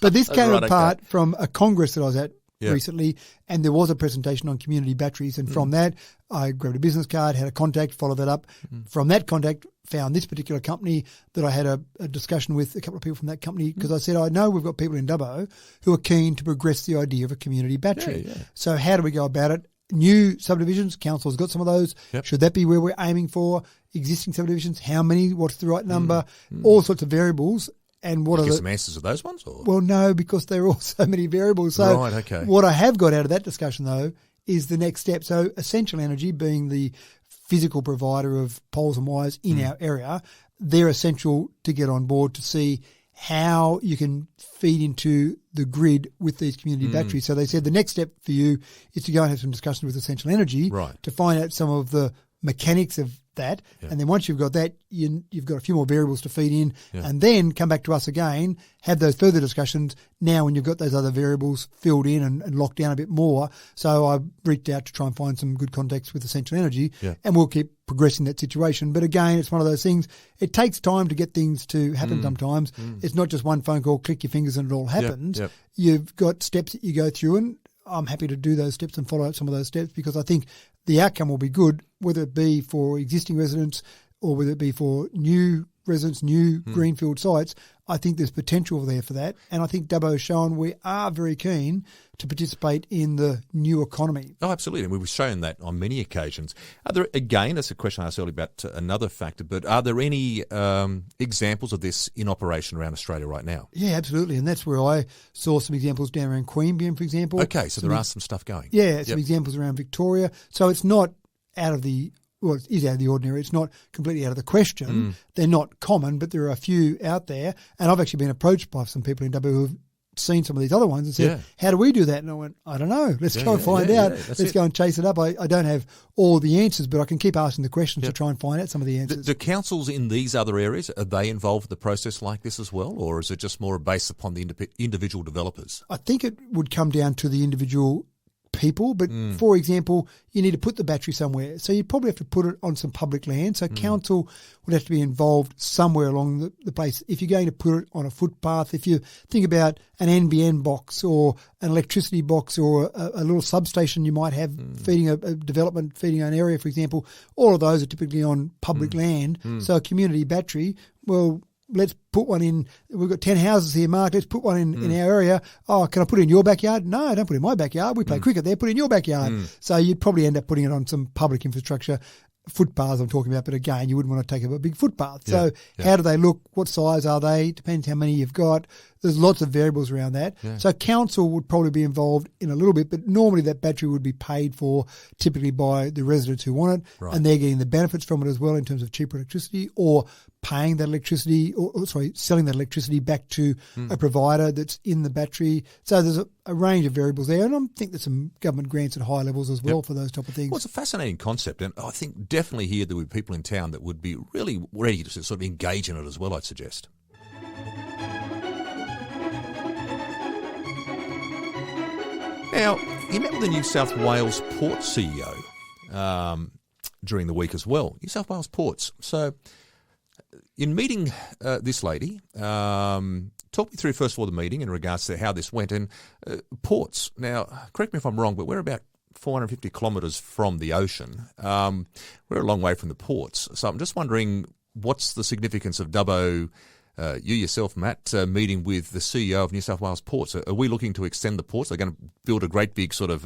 But this came apart from a congress that I was at recently, and there was a presentation on community batteries, and from that I grabbed a business card, had a contact, followed that up. From that contact, found this particular company that I had a discussion with a couple of people from that company, because I said, I know we've got people in Dubbo who are keen to progress the idea of a community battery. So how do we go about it? New subdivisions, council's got some of those. Should that be where we're aiming for? Existing subdivisions, how many? What's the right number? All sorts of variables. And what are some answers to those ones? Or? Well, no, because there are all so many variables. So what I have got out of that discussion, though, is the next step. So Essential Energy, being the physical provider of poles and wires in our area, they're essential to get on board to see how you can feed into the grid with these community batteries. So they said the next step for you is to go and have some discussions with Essential Energy to find out some of the mechanics of that. And then once you've got that, you've got a few more variables to feed in and then come back to us again, have those further discussions now when you've got those other variables filled in and locked down a bit more. So I reached out to try and find some good contacts with Essential Energy and we'll keep progressing that situation. But again, it's one of those things, it takes time to get things to happen sometimes. It's not just one phone call, click your fingers and it all happens. You've got steps that you go through, and I'm happy to do those steps and follow up some of those steps, because I think the outcome will be good, whether it be for existing residents or whether it be for new residents, new greenfield sites. I think there's potential there for that. And I think Dubbo has shown we are very keen to participate in the new economy. Oh, absolutely. And we've shown that on many occasions. Are there, again, that's a question I asked earlier about another factor, but are there any examples of this in operation around Australia right now? Yeah, absolutely. And that's where I saw some examples down around Queanbeyan, for example. Okay, so there are some stuff going. Yeah, some examples around Victoria. So it's not out of the... Well, it is out of the ordinary. It's not completely out of the question. They're not common, but there are a few out there. And I've actually been approached by some people in Dubbo who have seen some of these other ones and said, how do we do that? And I went, I don't know. Let's go and find out. Let's go and chase it up. I don't have all the answers, but I can keep asking the questions to try and find out some of the answers. Do councils in these other areas, are they involved in the process like this as well, or is it just more based upon the individual developers? I think it would come down to the individual people, but for example, you need to put the battery somewhere, so you probably have to put it on some public land. So council would have to be involved somewhere along the place. If you're going to put it on a footpath, if you think about an NBN box or an electricity box or a little substation you might have feeding a development, feeding an area, for example, all of those are typically on public land. So a community battery, well, let's put one in. We've got 10 houses here, Mark. Let's put one in our area. Oh, can I put it in your backyard? No, don't put it in my backyard. We play cricket there. Put it in your backyard. So you'd probably end up putting it on some public infrastructure. Footpaths I'm talking about, but again, you wouldn't want to take up a big footpath. So how do they look? What size are they? Depends how many you've got. There's lots of variables around that. So council would probably be involved in a little bit, but normally that battery would be paid for typically by the residents who want it, and they're getting the benefits from it as well in terms of cheaper electricity, or paying that electricity, selling that electricity back to a provider that's in the battery. So there's a range of variables there, and I think there's some government grants at high levels as well for those type of things. Well, it's a fascinating concept, and I think definitely here there would be people in town that would be really ready to sort of engage in it as well, I'd suggest. Now, you met with the New South Wales Ports CEO during the week as well. New South Wales Ports. So, in meeting this lady, talk me through first of all the meeting in regards to how this went. And ports, now, correct me if I'm wrong, but we're about 450 kilometres from the ocean. We're a long way from the ports. So I'm just wondering, what's the significance of Dubbo you yourself, Matt, meeting with the CEO of New South Wales Ports. Are we looking to extend the ports? They're going to build a great big sort of,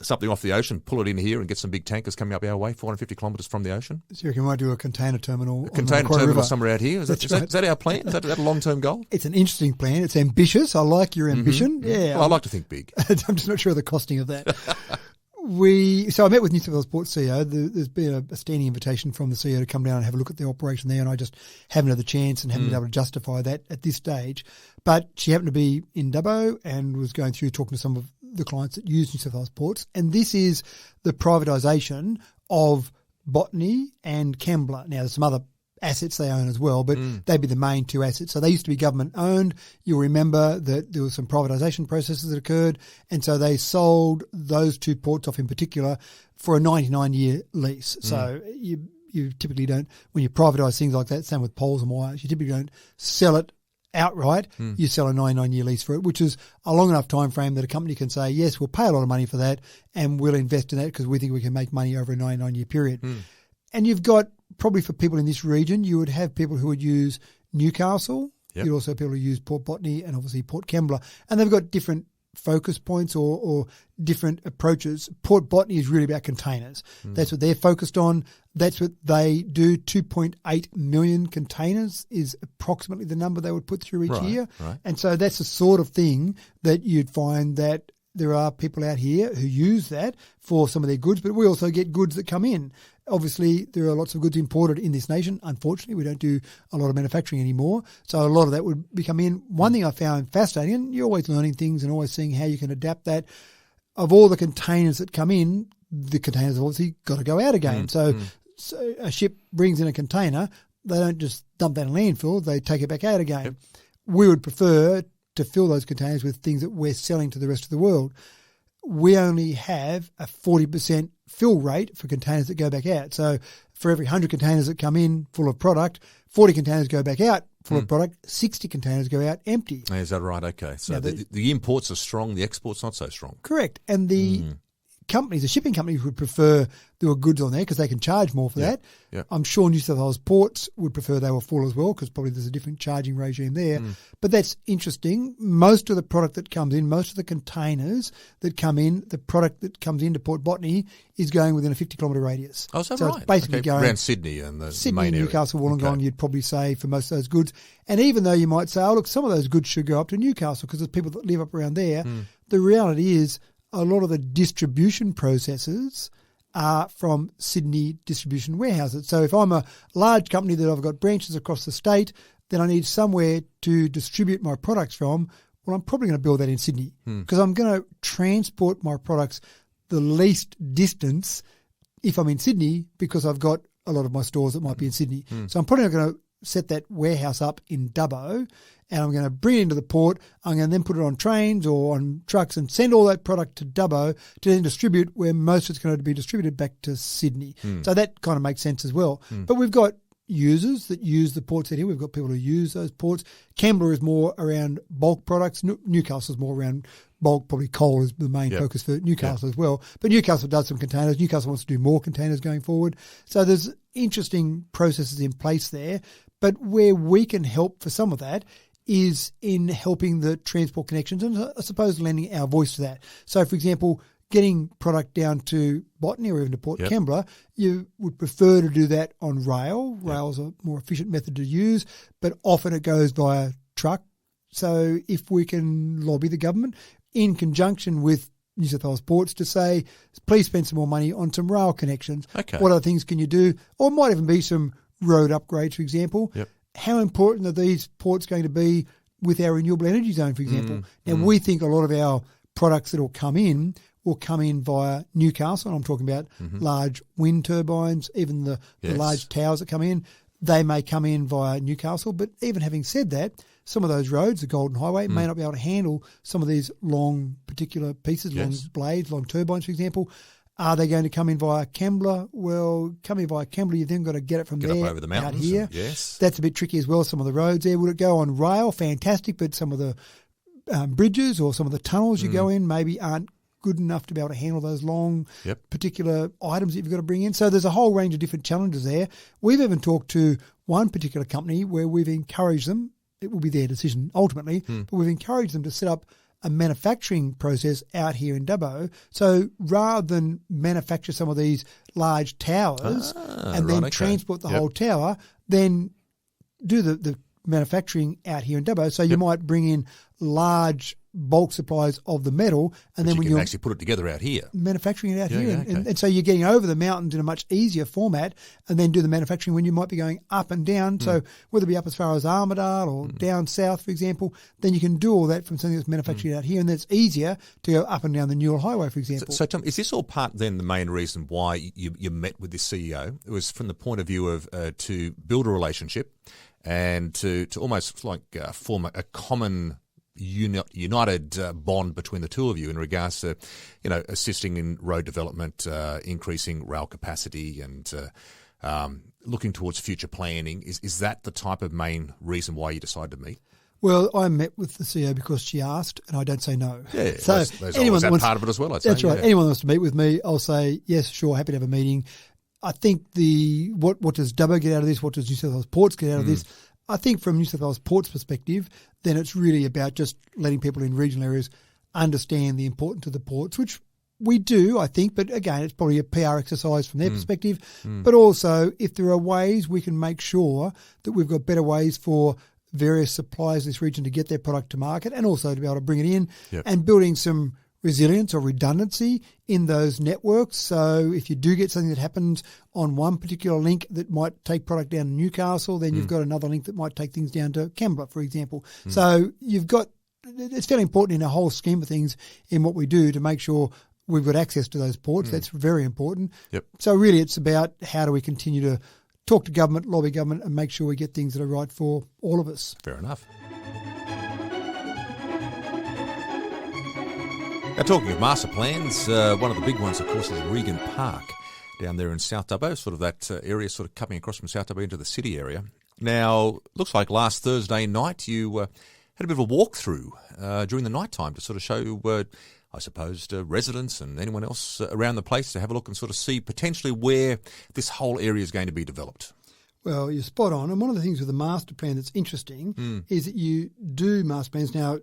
something off the ocean, pull it in here and get some big tankers coming up our way, 450 kilometres from the ocean? So you reckon we might do a container terminal? Somewhere out here? Is that our plan? Is that a long-term goal? It's an interesting plan. It's ambitious. I like your ambition. Mm-hmm. Yeah. Well, I like to think big. I'm just not sure of the costing of that. So I met with New South Wales Ports CEO. There's been a standing invitation from the CEO to come down and have a look at the operation there, and I just haven't had the chance and haven't been able to justify that at this stage. But she happened to be in Dubbo and was going through talking to some of the clients that use New South Wales Ports, and this is the privatisation of Botany and Kembla. Now, there's some other assets they own as well, but they'd be the main two assets. So they used to be government owned. You'll remember that there were some privatisation processes that occurred, and so they sold those two ports off in particular for a 99-year lease. So you typically don't, when you privatise things like that, same with poles and wires, you typically don't sell it outright. You sell a 99-year lease for it, which is a long enough time frame that a company can say, yes, we'll pay a lot of money for that and we'll invest in that because we think we can make money over a 99-year period. And you've got, probably for people in this region, you would have people who would use Newcastle. Yep. You'd also have people who use Port Botany and obviously Port Kembla. And they've got different focus points or different approaches. Port Botany is really about containers. That's what they're focused on. That's what they do. 2.8 million containers is approximately the number they would put through each year. Right. And so that's the sort of thing that you'd find that there are people out here who use that for some of their goods, but we also get goods that come in. Obviously, there are lots of goods imported in this nation. Unfortunately, we don't do a lot of manufacturing anymore. So a lot of that would be come in. One thing I found fascinating, and you're always learning things and always seeing how you can adapt that, of all the containers that come in, the containers have obviously got to go out again. So a ship brings in a container, they don't just dump that in landfill, they take it back out again. Yep. We would prefer to fill those containers with things that we're selling to the rest of the world. We only have a 40% fill rate for containers that go back out. So for every 100 containers that come in full of product, 40 containers go back out full of product, 60 containers go out empty. Is that right? Okay. So the imports are strong, the exports not so strong. Correct. And the companies, the shipping companies would prefer there were goods on there because they can charge more for that. Yeah. I'm sure New South Wales Ports would prefer they were full as well because probably there's a different charging regime there. But that's interesting. Most of the product that comes in, most of the containers that come in, the product that comes into Port Botany is going within a 50-kilometre radius. Oh, is that so right? It's basically going around Sydney and the Sydney, main area. Newcastle, Wollongong, you'd probably say for most of those goods. And even though you might say, oh, look, some of those goods should go up to Newcastle because there's people that live up around there, the reality is a lot of the distribution processes are from Sydney distribution warehouses. So if I'm a large company that I've got branches across the state, then I need somewhere to distribute my products from. Well, I'm probably going to build that in Sydney because I'm going to transport my products the least distance if I'm in Sydney because I've got a lot of my stores that might be in Sydney. So I'm probably not going to set that warehouse up in Dubbo and I'm going to bring it into the port. I'm going to then put it on trains or on trucks and send all that product to Dubbo to then distribute where most of it's going to be distributed back to Sydney. So that kind of makes sense as well. But we've got users that use the ports out here. We've got people who use those ports. Kembla is more around bulk products. Newcastle is more around bulk. Probably coal is the main focus for Newcastle as well. But Newcastle does some containers. Newcastle wants to do more containers going forward. So there's interesting processes in place there. But where we can help for some of that is in helping the transport connections and I suppose lending our voice to that. So, for example, getting product down to Botany or even to Port Kembla, you would prefer to do that on rail. Rail is a more efficient method to use, but often it goes via truck. So if we can lobby the government in conjunction with New South Wales Ports to say, please spend some more money on some rail connections. Okay. What other things can you do? Or it might even be some road upgrades, for example. How important are these ports going to be with our renewable energy zone, for example? Now, we think a lot of our products that will come in via Newcastle. And I'm talking about large wind turbines, even the large towers that come in. They may come in via Newcastle. But even having said that, some of those roads, the Golden Highway, may not be able to handle some of these long particular pieces, long blades, long turbines, for example. Are they going to come in via Kembla? Well, coming via Kembla, you've then got to get it from there up over the mountains out here. Yes. That's a bit tricky as well, some of the roads there. Would it go on rail? Fantastic, but some of the bridges or some of the tunnels you go in maybe aren't good enough to be able to handle those long particular items that you've got to bring in. So there's a whole range of different challenges there. We've even talked to one particular company where we've encouraged them, it will be their decision ultimately, but we've encouraged them to set up a manufacturing process out here in Dubbo. So rather than manufacture some of these large towers and then transport the whole tower, then do the manufacturing out here in Dubbo. So you might bring in large bulk supplies of the metal, and then when you actually put it together out here, manufacturing it out here, and so you're getting over the mountains in a much easier format, and then do the manufacturing when you might be going up and down. So whether it be up as far as Armidale or down south, for example, then you can do all that from something that's manufactured out here, and that's easier to go up and down the Newell Highway, for example. So Tom, is this all part then the main reason why you met with this CEO? It was from the point of view of to build a relationship and to almost like form a common united bond between the two of you in regards to, assisting in road development, increasing rail capacity, and looking towards future planning. Is that the type of main reason why you decided to meet? Well, I met with the CEO because she asked, and I don't say no. Yeah, so anyone that part of it as well, I'd say. That's right. Anyone that wants to meet with me, I'll say, yes, sure, happy to have a meeting. I think what does Dubbo get out of this? What does New South Wales Ports get out of this? I think from New South Wales Ports' perspective, then it's really about just letting people in regional areas understand the importance of the ports, which we do, I think, but again, it's probably a PR exercise from their perspective. But also, if there are ways we can make sure that we've got better ways for various suppliers in this region to get their product to market and also to be able to bring it in and building some resilience or redundancy in those networks. So if you do get something that happens on one particular link that might take product down to Newcastle, then you've got another link that might take things down to Canberra, for example. So it's fairly important in a whole scheme of things in what we do to make sure we've got access to those ports. That's very important. So really it's about how do we continue to talk to government, lobby government, and make sure we get things that are right for all of us. Fair enough. Now, talking of master plans, one of the big ones, of course, is Regand Park down there in South Dubbo, sort of that area sort of coming across from South Dubbo into the city area. Now, looks like last Thursday night you had a bit of a walkthrough during the night time to sort of show, I suppose, residents and anyone else around the place to have a look and sort of see potentially where this whole area is going to be developed. Well, you're spot on. And one of the things with the master plan that's interesting is that you do master plans. Now,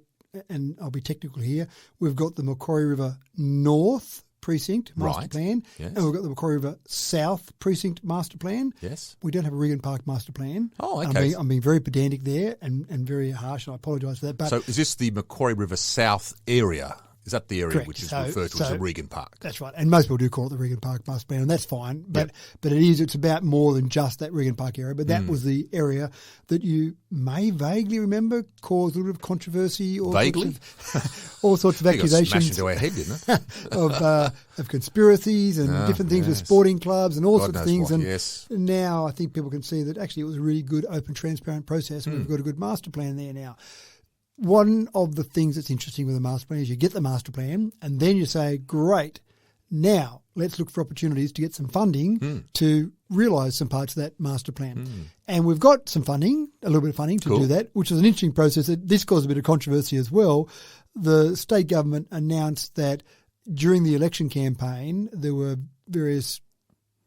and I'll be technical here, we've got the Macquarie River North Precinct Master Plan, and we've got the Macquarie River South Precinct Master Plan. Yes. We don't have a Regand Park Master Plan. Oh, okay. I'm being very pedantic there and very harsh, and I apologise for that. But so is this the Macquarie River South area? Is that the area correct. which is referred to as the Regand Park? That's right. And most people do call it the Regand Park Master Plan, and that's fine. But it's about more than just that Regand Park area. But that was the area that you may vaguely remember caused a little bit of controversy. Vaguely? All sorts of accusations. Smashed into our head, didn't it? of conspiracies and different things with sporting clubs and all sorts of things. What, and now I think people can see that actually it was a really good, open, transparent process, and we've got a good master plan there now. One of the things that's interesting with a master plan is you get the master plan and then you say, great, now let's look for opportunities to get some funding to realise some parts of that master plan. And we've got some funding, a little bit of funding to do that, which is an interesting process. This caused a bit of controversy as well. The state government announced that during the election campaign there were various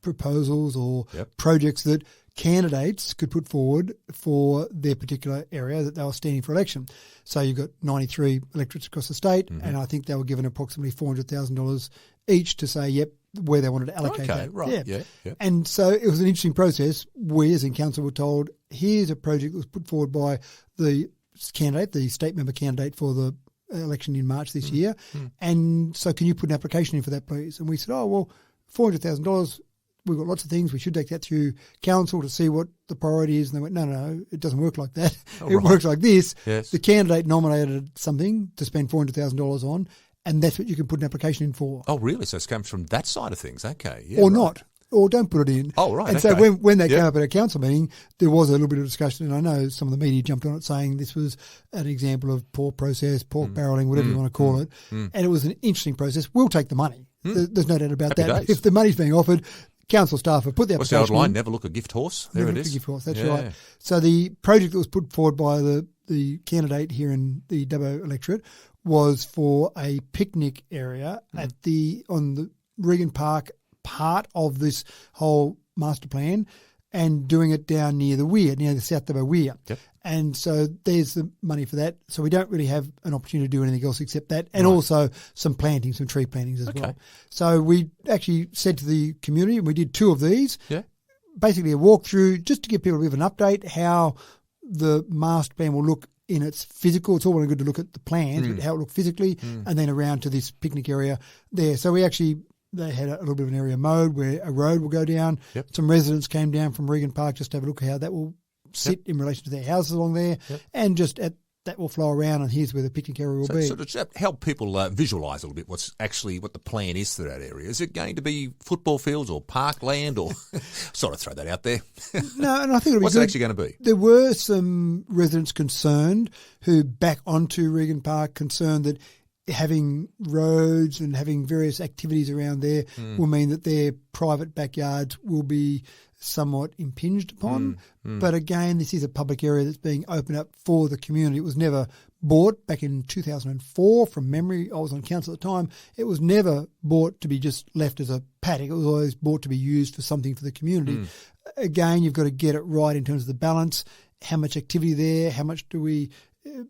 proposals or projects that candidates could put forward for their particular area that they were standing for election. So you've got 93 electorates across the state, and I think they were given approximately $400,000 each to say, where they wanted to allocate that. Right. Yeah. And so it was an interesting process. We as in council were told, here's a project that was put forward by the candidate, the state member candidate for the election in March this year. And so can you put an application in for that, please? And we said, $400,000, we've got lots of things. We should take that through council to see what the priority is. And they went, no, it doesn't work like that. Works like this. Yes. The candidate nominated something to spend $400,000 on, and that's what you can put an application in for. Oh, really? So it's come from that side of things. Okay. Yeah, or not. Or don't put it in. Oh, right. And so when they came up at a council meeting, there was a little bit of discussion, and I know some of the media jumped on it saying this was an example of poor process, pork barrelling, whatever you want to call it. And it was an interesting process. We'll take the money. There's no doubt about Happy that. days. If the money's being offered, council staff have put the application. What's the old line? Never look a gift horse. There Never it is. Gift horse. That's right. So the project that was put forward by the the candidate here in the Dubbo electorate was for a picnic area on the Regand Park part of this whole master plan, and doing it down near the weir, near the South Dubbo weir. Yep. And so there's the money for that. So we don't really have an opportunity to do anything else except that, and also some planting, some tree plantings as well. So we actually said to the community, and we did 2 of these, basically a walkthrough just to give people a bit of an update how the master plan will look in its physical. It's all well and good to look at the plans, but how it looked physically, and then around to this picnic area there. So they had a little bit of an area mowed where a road will go down. Yep. Some residents came down from Regand Park just to have a look at how that will sit in relation to their houses along there, and just that will flow around, and here's where the picnic area will be. So to help people visualise a little bit what the plan is for that area. Is it going to be football fields or parkland, or sort of throw that out there? No, and I think it'll be What's good. it actually going to be? There were some residents concerned who back onto Regand Park, concerned that having roads and having various activities around there will mean that their private backyards will be somewhat impinged upon. But again, this is a public area that's being opened up for the community. It was never bought back in 2004 from memory. I was on council at the time. It was never bought to be just left as a paddock. It was always bought to be used for something for the community. Again, you've got to get it right in terms of the balance. How much activity there? How much do we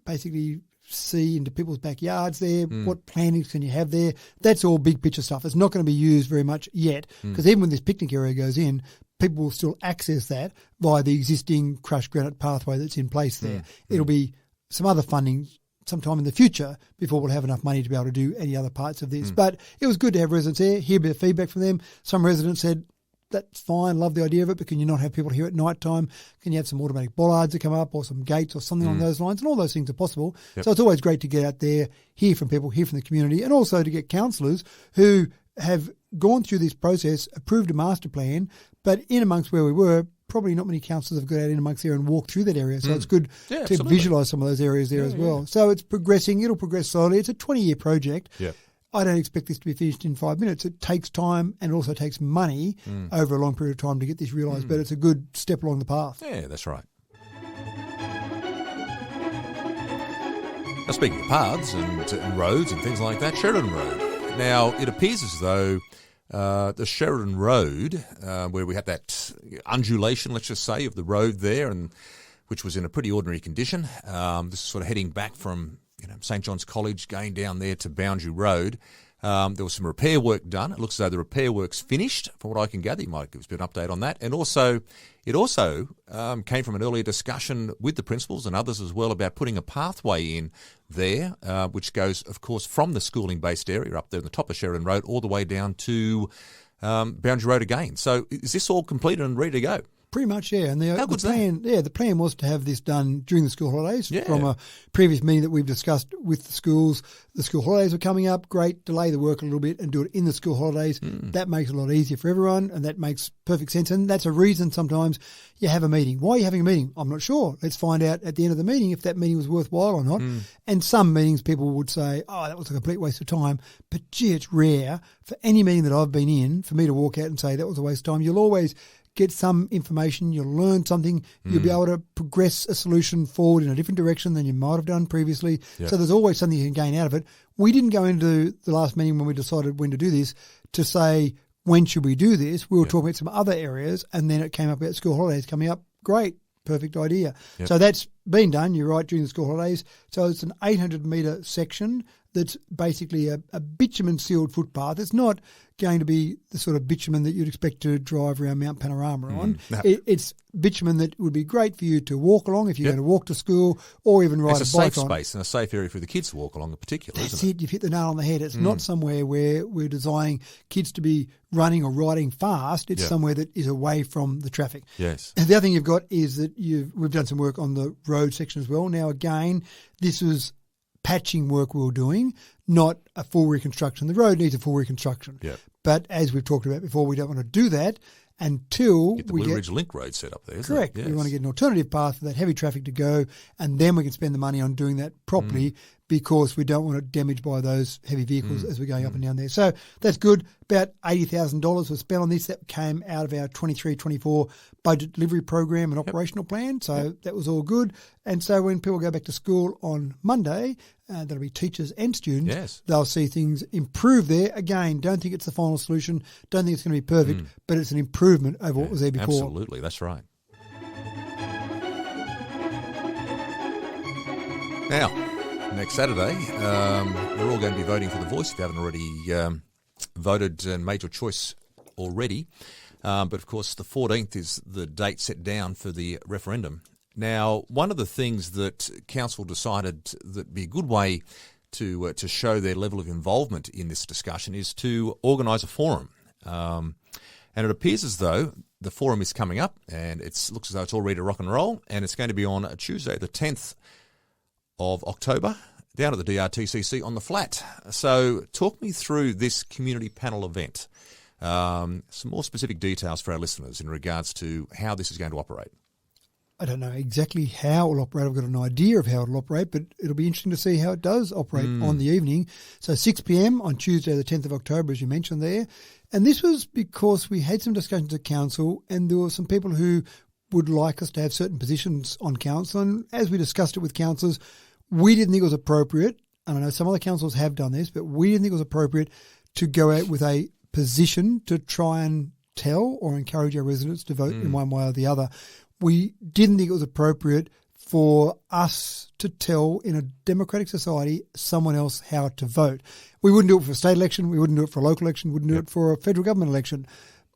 basically see into people's backyards there? What plantings can you have there? That's all big picture stuff. It's not going to be used very much yet, because even when this picnic area goes in, people will still access that via the existing crushed granite pathway that's in place there. It'll be some other funding sometime in the future before we'll have enough money to be able to do any other parts of this. But it was good to have residents there, hear a bit of feedback from them. Some residents said, that's fine, love the idea of it, but can you not have people here at night time? Can you have some automatic bollards that come up, or some gates or something along those lines? And all those things are possible. So it's always great to get out there, hear from people, hear from the community, and also to get councillors who have gone through this process, approved a master plan, but in amongst where we were, probably not many councillors have got out in amongst there and walked through that area. So it's good to visualise some of those areas there as well. So it's progressing. It'll progress slowly. It's a 20-year project. I don't expect this to be finished in 5 minutes. It takes time, and it also takes money over a long period of time to get this realised, but it's a good step along the path. Yeah, that's right. Now, speaking of paths and roads and things like that, Sheraton Road. Now, it appears as though the Sheraton Road, where we had that undulation, let's just say, of the road there, and which was in a pretty ordinary condition. This is sort of heading back from St John's College, going down there to Boundary Road. There was some repair work done. It looks as though the repair work's finished, from what I can gather. You might give us a bit of an update on that. And also, it also came from an earlier discussion with the principals and others as well about putting a pathway in there, which goes, of course, from the schooling-based area up there on the top of Sheraton Road all the way down to Boundary Road again. So is this all completed and ready to go? Pretty much, yeah. And How good's that? the plan was to have this done during the school holidays. From a previous meeting that we've discussed with the schools. The school holidays are coming up. Great, delay the work a little bit and do it in the school holidays. That makes it a lot easier for everyone, and that makes perfect sense. And that's a reason sometimes you have a meeting. Why are you having a meeting? I'm not sure. Let's find out at the end of the meeting if that meeting was worthwhile or not. And some meetings people would say, oh, that was a complete waste of time. But gee, it's rare for any meeting that I've been in for me to walk out and say that was a waste of time. You'll always get some information, you'll learn something, you'll be able to progress a solution forward in a different direction than you might have done previously. So there's always something you can gain out of it. We didn't go into the last meeting when we decided when to do this to say, when should we do this? We were talking about some other areas, and then it came up about school holidays coming up. Great, perfect idea. So that's been done, you're right, during the school holidays. So it's an 800-metre section that's basically a bitumen-sealed footpath. It's not going to be the sort of bitumen that you'd expect to drive around Mount Panorama on. No. It's bitumen that would be great for you to walk along if you're going to walk to school, or even ride a bike on. It's a safe space and a safe area for the kids to walk along in particular, isn't it? You've hit the nail on the head. It's not somewhere where we're designing kids to be running or riding fast. It's somewhere that is away from the traffic. Yes. And the other thing you've got is that we've done some work on the road section as well. Now, again, this was patching work we were doing, not a full reconstruction. The road needs a full reconstruction. But as we've talked about before, we don't want to do that until get the Blue Ridge Link Road set up there. Correct. Yes. We want to get an alternative path for that heavy traffic to go, and then we can spend the money on doing that properly because we don't want it damaged by those heavy vehicles as we're going up and down there. So that's good. About $80,000 was spent on this. That came out of our 23-24 budget delivery program and operational plan. So that was all good. And so when people go back to school on Monday, that'll be teachers and students, they'll see things improve there. Again, don't think it's the final solution. Don't think it's going to be perfect, but it's an improvement over what was there before. Absolutely, that's right. Now, next Saturday, we're all going to be voting for The Voice if you haven't already voted and made your choice already. But, of course, the 14th is the date set down for the referendum. Now, one of the things that Council decided that would be a good way to show their level of involvement in this discussion is to organise a forum. And it appears as though the forum is coming up, and it looks as though it's all ready to rock and roll, and it's going to be on Tuesday, the 10th of October, down at the DRTCC on the Flat. So talk me through this community panel event. Some more specific details for our listeners in regards to how this is going to operate. I don't know exactly how it will operate. I've got an idea of how it will operate, but it'll be interesting to see how it does operate on the evening. So 6 p.m. on Tuesday, the 10th of October, as you mentioned there. And this was because we had some discussions at Council, and there were some people who would like us to have certain positions on Council. And as we discussed it with councillors, we didn't think it was appropriate, and I know some other councils have done this, but we didn't think it was appropriate to go out with a position to try and tell or encourage our residents to vote in one way or the other. We didn't think it was appropriate for us to tell, in a democratic society, someone else how to vote. We wouldn't do it for a state election. We wouldn't do it for a local election. We wouldn't do it for a federal government election.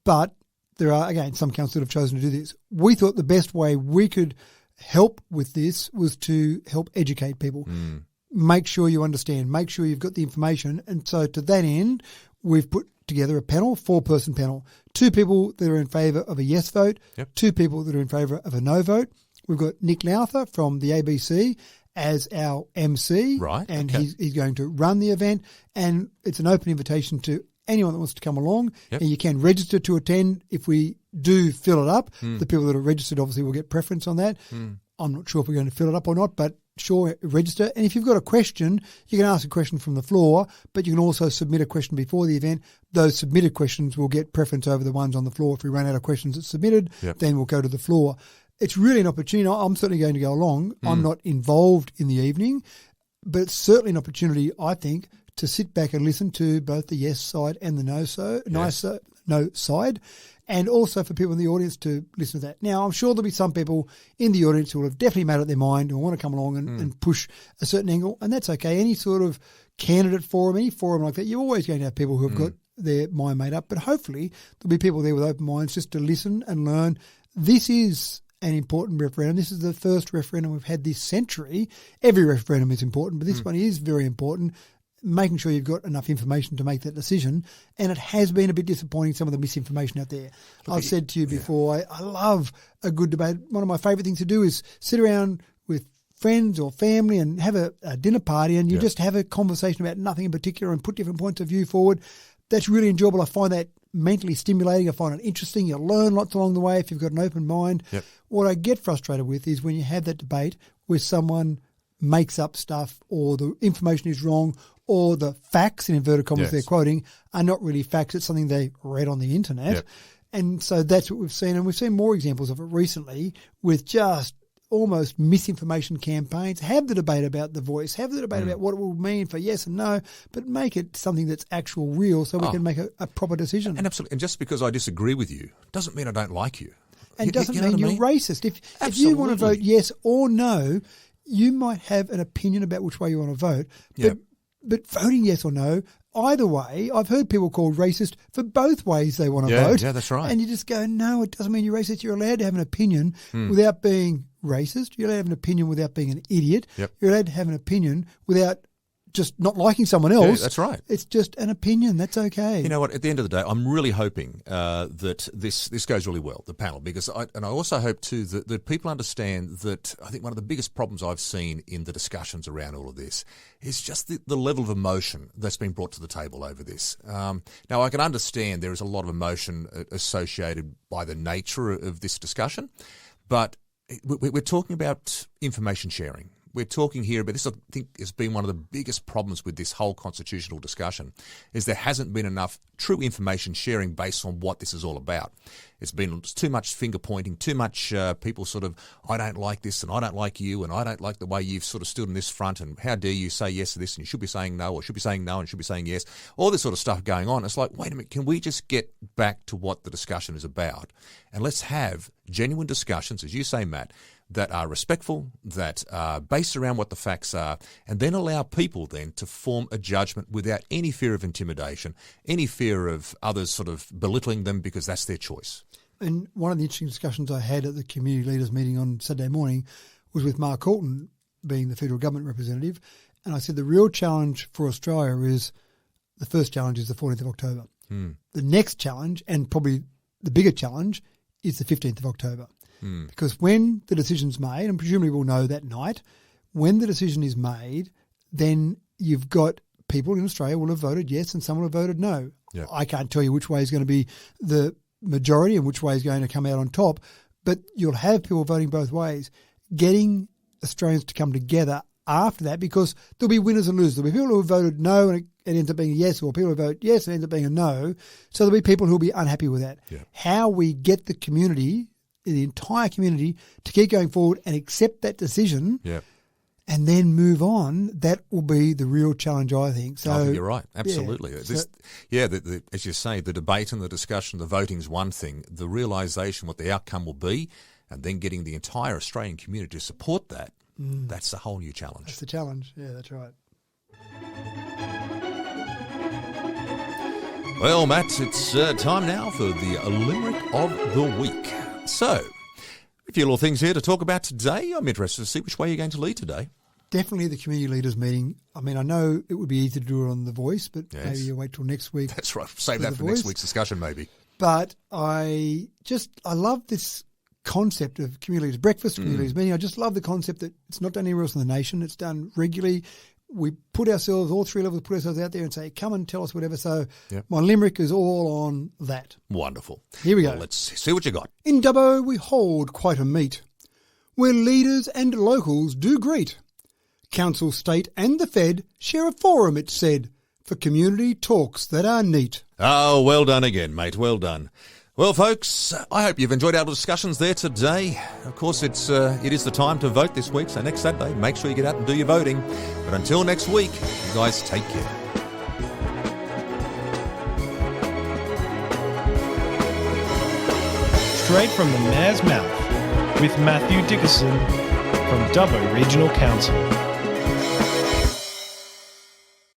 But there are, again, some councils that have chosen to do this. We thought the best way we could help with this was to help educate people. Make sure you understand. Make sure you've got the information. And so to that end, we've put together a panel, 4-person panel. 2 people that are in favour of a yes vote, 2 people that are in favour of a no vote. We've got Nick Lowther from the ABC as our MC. Right. And he's going to run the event. And it's an open invitation to anyone that wants to come along. And you can register to attend. If we do fill it up, the people that are registered obviously will get preference on that. I'm not sure if we're going to fill it up or not, but sure, register. And if you've got a question, you can ask a question from the floor, but you can also submit a question before the event. Those submitted questions will get preference over the ones on the floor. If we run out of questions that's submitted, then we'll go to the floor. It's really an opportunity. I'm certainly going to go along. I'm not involved in the evening, but it's certainly an opportunity, I think, to sit back and listen to both the yes side and the no side, and also for people in the audience to listen to that. Now, I'm sure there'll be some people in the audience who will have definitely made up their mind and want to come along and push a certain angle, and that's okay. Any sort of candidate forum, any forum like that, you're always going to have people who have got their mind made up, but hopefully there'll be people there with open minds just to listen and learn. This is an important referendum. This is the first referendum we've had this century. Every referendum is important, but this one is very important, making sure you've got enough information to make that decision. And it has been a bit disappointing, some of the misinformation out there. I've said to you before, I love a good debate. One of my favourite things to do is sit around with friends or family and have a dinner party, and you just have a conversation about nothing in particular and put different points of view forward. That's really enjoyable. I find that mentally stimulating. I find it interesting. You learn lots along the way if you've got an open mind. What I get frustrated with is when you have that debate where someone makes up stuff, or the information is wrong, or the facts, in inverted commas, they're quoting are not really facts. It's something they read on the internet. And so that's what we've seen. And we've seen more examples of it recently with just almost misinformation campaigns. Have the debate about the voice, have the debate about what it will mean for yes and no, but make it something that's actual real so we can make a proper decision. And absolutely. And just because I disagree with you doesn't mean I don't like you. And doesn't mean you're racist. If you want to vote yes or no, you might have an opinion about which way you want to vote, but voting yes or no, either way, I've heard people called racist for both ways they want to vote. Yeah, that's right. And you just go, no, it doesn't mean you're racist. You're allowed to have an opinion without being racist. You're allowed to have an opinion without being an idiot. You're allowed to have an opinion without just not liking someone else. Yeah, that's right. It's just an opinion. That's okay. You know what? At the end of the day, I'm really hoping that this goes really well, the panel, because I also hope too that people understand that I think one of the biggest problems I've seen in the discussions around all of this is just the level of emotion that's been brought to the table over this. Now, I can understand there is a lot of emotion associated by the nature of this discussion, but we're talking about information sharing. We're talking here about this. I think has been one of the biggest problems with this whole constitutional discussion, is there hasn't been enough true information sharing based on what this is all about. It's been too much finger pointing, too much people sort of, I don't like this and I don't like you and I don't like the way you've sort of stood in this front and how dare you say yes to this and you should be saying no or should be saying no and should be saying yes. All this sort of stuff going on. It's like, wait a minute, can we just get back to what the discussion is about? And let's have genuine discussions, as you say, Matt, that are respectful, that are based around what the facts are, and then allow people then to form a judgment without any fear of intimidation, any fear of others sort of belittling them because that's their choice. And one of the interesting discussions I had at the community leaders meeting on Saturday morning was with Mark Coulton, being the federal government representative, and I said the real challenge for Australia is, the first challenge is the 14th of October. The next challenge, and probably the bigger challenge, is the 15th of October. Because when the decision's made, and presumably we'll know that night, when the decision is made, then you've got people in Australia will have voted yes and some will have voted no. Yep. I can't tell you which way is going to be the majority and which way is going to come out on top, but you'll have people voting both ways. Getting Australians to come together after that, because there'll be winners and losers. There'll be people who have voted no and it ends up being a yes, or people who vote yes and it ends up being a no. So there'll be people who will be unhappy with that. Yep. How we get the community, the entire community, to keep going forward and accept that decision and then move on, that will be the real challenge, I think. So I think you're right. Absolutely. As you say, the debate and the discussion, the voting's one thing. The realisation what the outcome will be and then getting the entire Australian community to support that, that's a whole new challenge. That's the challenge. Yeah, that's right. Well, Matt, it's time now for the Limerick of the Week. So, a few little things here to talk about today. I'm interested to see which way you're going to lead today. Definitely the community leaders meeting. I mean, I know it would be easy to do it on The Voice, but maybe you'll wait till next week. That's right. Save that for next week's discussion, maybe. But I love this concept of community leaders breakfast, community leaders meeting. I just love the concept that it's not done anywhere else in the nation. It's done regularly. We put ourselves, all three levels, put ourselves out there and say, come and tell us whatever. So my Limerick is all on that. Wonderful. Here we go. Well, let's see what you got. In Dubbo, we hold quite a meet, where leaders and locals do greet. Council, state and the Fed share a forum, it's said, for community talks that are neat. Oh, well done again, mate. Well done. Well, folks, I hope you've enjoyed our discussions there today. Of course, it is the time to vote this week, so next Saturday, make sure you get out and do your voting. But until next week, you guys take care. Straight from the mayor's mouth, with Matthew Dickerson from Dubbo Regional Council.